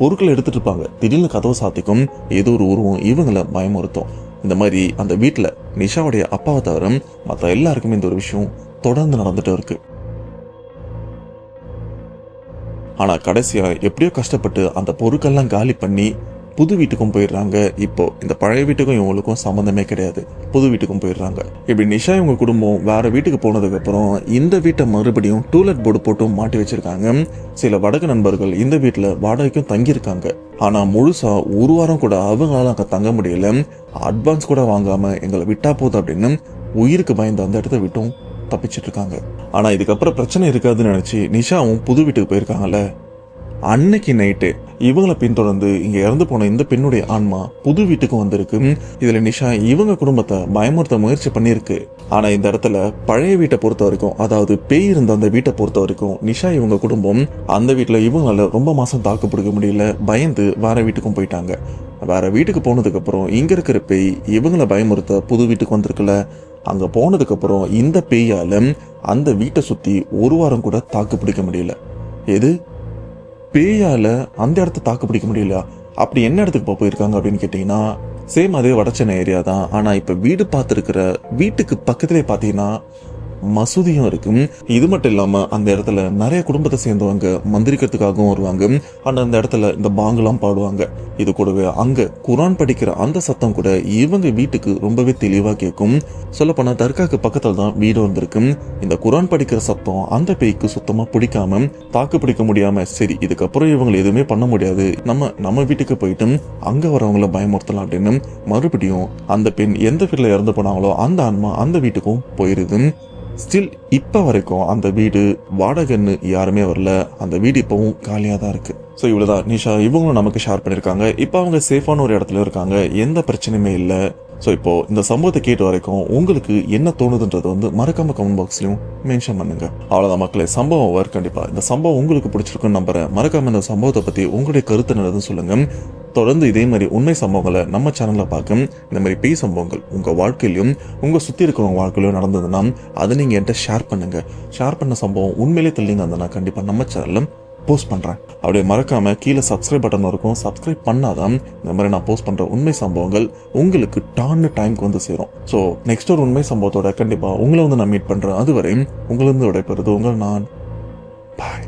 பொருட்களை எடுத்துட்டு இருப்பாங்க, திடீர்னு கதவை சாத்திக்கும், ஏதோ ஒரு உருவம் இவங்களை பயமுறுத்தும். இந்த மாதிரி அந்த வீட்டுல நிஷாவுடைய அப்பாவை தவிர மற்ற எல்லாருக்குமே இந்த ஒரு விஷயம் தொடர்ந்து நடந்துட்டு இருக்கு. ஆனா கடைசியா எப்படியோ கஷ்டப்பட்டு அந்த பொருட்கள்லாம் காலி பண்ணி புது வீட்டுக்கும் போயிடுறாங்க. இப்போ இந்த பழைய வீட்டுக்கும் இவங்களுக்கும் சம்மந்தமே கிடையாது, புது வீட்டுக்கும் போயிடுறாங்க. இப்படி நிஷா இவங்க குடும்பம் வேற வீட்டுக்கு போனதுக்கு அப்புறம் இந்த வீட்டை மறுபடியும் டூலெட் போர்டு போட்டு மாட்டி வச்சிருக்காங்க. சில வடக்கு நண்பர்கள் இந்த வீட்டுல வாடகைக்கும் தங்கியிருக்காங்க. ஆனா முழுசா ஒரு வாரம் கூட அவங்களால அங்க தங்க முடியல. அட்வான்ஸ் கூட வாங்காம எங்களை விட்டா போதும் அப்படின்னு உயிருக்கு பயந்து அந்த இடத்த விட்டும் தப்பிச்சிட்டு இருக்காங்க. ஆனா இதுக்கப்புறம் பிரச்சனை இருக்காதுன்னு நினைச்சு நிஷாவும் புது வீட்டுக்கு போயிருக்காங்கல்ல, அன்னைக்கு நைட்டு இவங்களை பின்தொடர்ந்து இங்க இறந்து போன இந்த பெண்ணுடைய ஆன்மா புது வீட்டுக்கு வந்திருக்கு. இதுல நிஷா இவங்க குடும்பத்தை பயமுறுத்த முயற்சி பண்ணிருக்கு. ஆனா இந்த இடத்துல பழைய வீட்டை பொறுத்த வரைக்கும், அதாவது பேய் இருந்த அந்த வீட்டை பொறுத்த வரைக்கும் நிஷா இவங்க குடும்பம் அந்த வீட்டுல இவங்களால ரொம்ப மாசம் தாக்கு பிடிக்க முடியல, பயந்து வேற வீட்டுக்கும் போயிட்டாங்க. வேற வீட்டுக்கு போனதுக்கு அப்புறம் இங்க இருக்கிற பேய் இவங்களை பயமுறுத்த புது வீட்டுக்கு வந்திருக்குல்ல, அங்க போனதுக்கு அப்புறம் இந்த பேயால அந்த வீட்டை சுத்தி ஒரு வாரம் கூட தாக்கு பிடிக்க முடியல. எது பேயால அந்த இடத்த தாக்கு பிடிக்க முடியல? அப்படி என்ன இடத்துக்கு போயிருக்காங்க அப்படின்னு கேட்டீங்கன்னா, சேம் அதே வடச்சென்னை ஏரியா தான். ஆனா இப்ப வீடு பார்த்துருக்கிற வீட்டுக்கு பக்கத்திலே பாத்தீங்கன்னா மசூதியும் இருக்கு. இது மட்டும் இல்லாம அந்த இடத்துல நிறைய குடும்பத்தை சேர்ந்தவங்க மந்திரிக்கிறதுக்காகவும் வருவாங்க. ஆனா அந்த இடத்துல இந்த பாங்கெல்லாம் பாடுவாங்க. இது கூடவே அங்க குரான் படிக்கிற அந்த சத்தம் கூட இவங்க வீட்டுக்கு ரொம்பவே தெளிவா கேட்கும். சொல்லப்போனா தர்காக்கு பக்கத்துல தான் வீடு வந்திருக்கு. இந்த குரான் படிக்கிற சத்தம் அந்த பேய்க்கு சுத்தமா பிடிக்காம தாக்கு பிடிக்க முடியாம, சரி இதுக்கப்புறம் இவங்களை எதுவுமே பண்ண முடியாது, நம்ம வீட்டுக்கு போயிட்டு அங்க வரவங்களை பயமுறுத்தலாம் அப்படின்னு மறுபடியும் அந்த பெண் எந்த வீட்டுல இறந்து போனாங்களோ அந்த ஆன்மா அந்த வீட்டுக்கும் போயிருது. ஸ்டில் இப்ப வரைக்கும் அந்த வீடு வாடகைன்னு யாருமே வரல. அந்த வீடு இப்பவும் காலியா தான் இருக்கு. ஸோ இவ்வளவுதான் நிஷா இவங்களும் நமக்கு ஷேர் பண்ணிருக்காங்க. இப்போ அவங்க சேஃபான ஒரு இடத்துல இருக்காங்க, எந்த பிரச்சனையுமே இல்லை. ஸோ இப்போ இந்த சம்பவத்தை கேட்ட வரைக்கும் உங்களுக்கு என்ன தோணுதுன்றது வந்து மறக்காம கமெண்ட் பாக்ஸ்லயும் மென்ஷன் பண்ணுங்க. அவ்வளவுதான் மக்களே, சம்பவம் ஓவர். கண்டிப்பா இந்த சம்பவம் உங்களுக்கு பிடிச்சிருக்குன்னு நம்புறேன். மறக்காம இந்த சம்பவத்தை பத்தி உங்களுடைய கருத்து என்னதுன்னு சொல்லுங்க. தொடர்ந்து இதே மாதிரி உண்மை சம்பவங்களை நம்ம சேனல்ல பார்க்க இந்த மாதிரி பேய் சம்பவங்கள் உங்க வாழ்க்கையிலும் உங்க சுத்தி இருக்கிறவங்க வாழ்க்கையிலும் நடந்ததுன்னா அதை நீங்க என்கிட்ட ஷேர் பண்ணுங்க. ஷேர் பண்ண சம்பவம் உண்மையிலே தெரியலங்க அந்த நான் கண்டிப்பா நம்ம சேனல்ல போஸ்ட் பண்றேன். அப்படியே மறக்காம கீழே சப்ஸ்கிரைப் பட்டன் இருக்கும், சப்ஸ்கிரைப் பண்ணாதான் இந்த மாதிரி நான் போஸ்ட் பண்ற உண்மை சம்பவங்கள் உங்களுக்கு டைம்க்கு வந்து சேரும். ஸோ நெக்ஸ்ட் ஒரு உண்மை சம்பவத்தோட கண்டிப்பா உங்களை வந்து நான் மீட் பண்றேன். அதுவரை உங்களிருந்து விடைபெறுது உங்கள் நான். பாய்.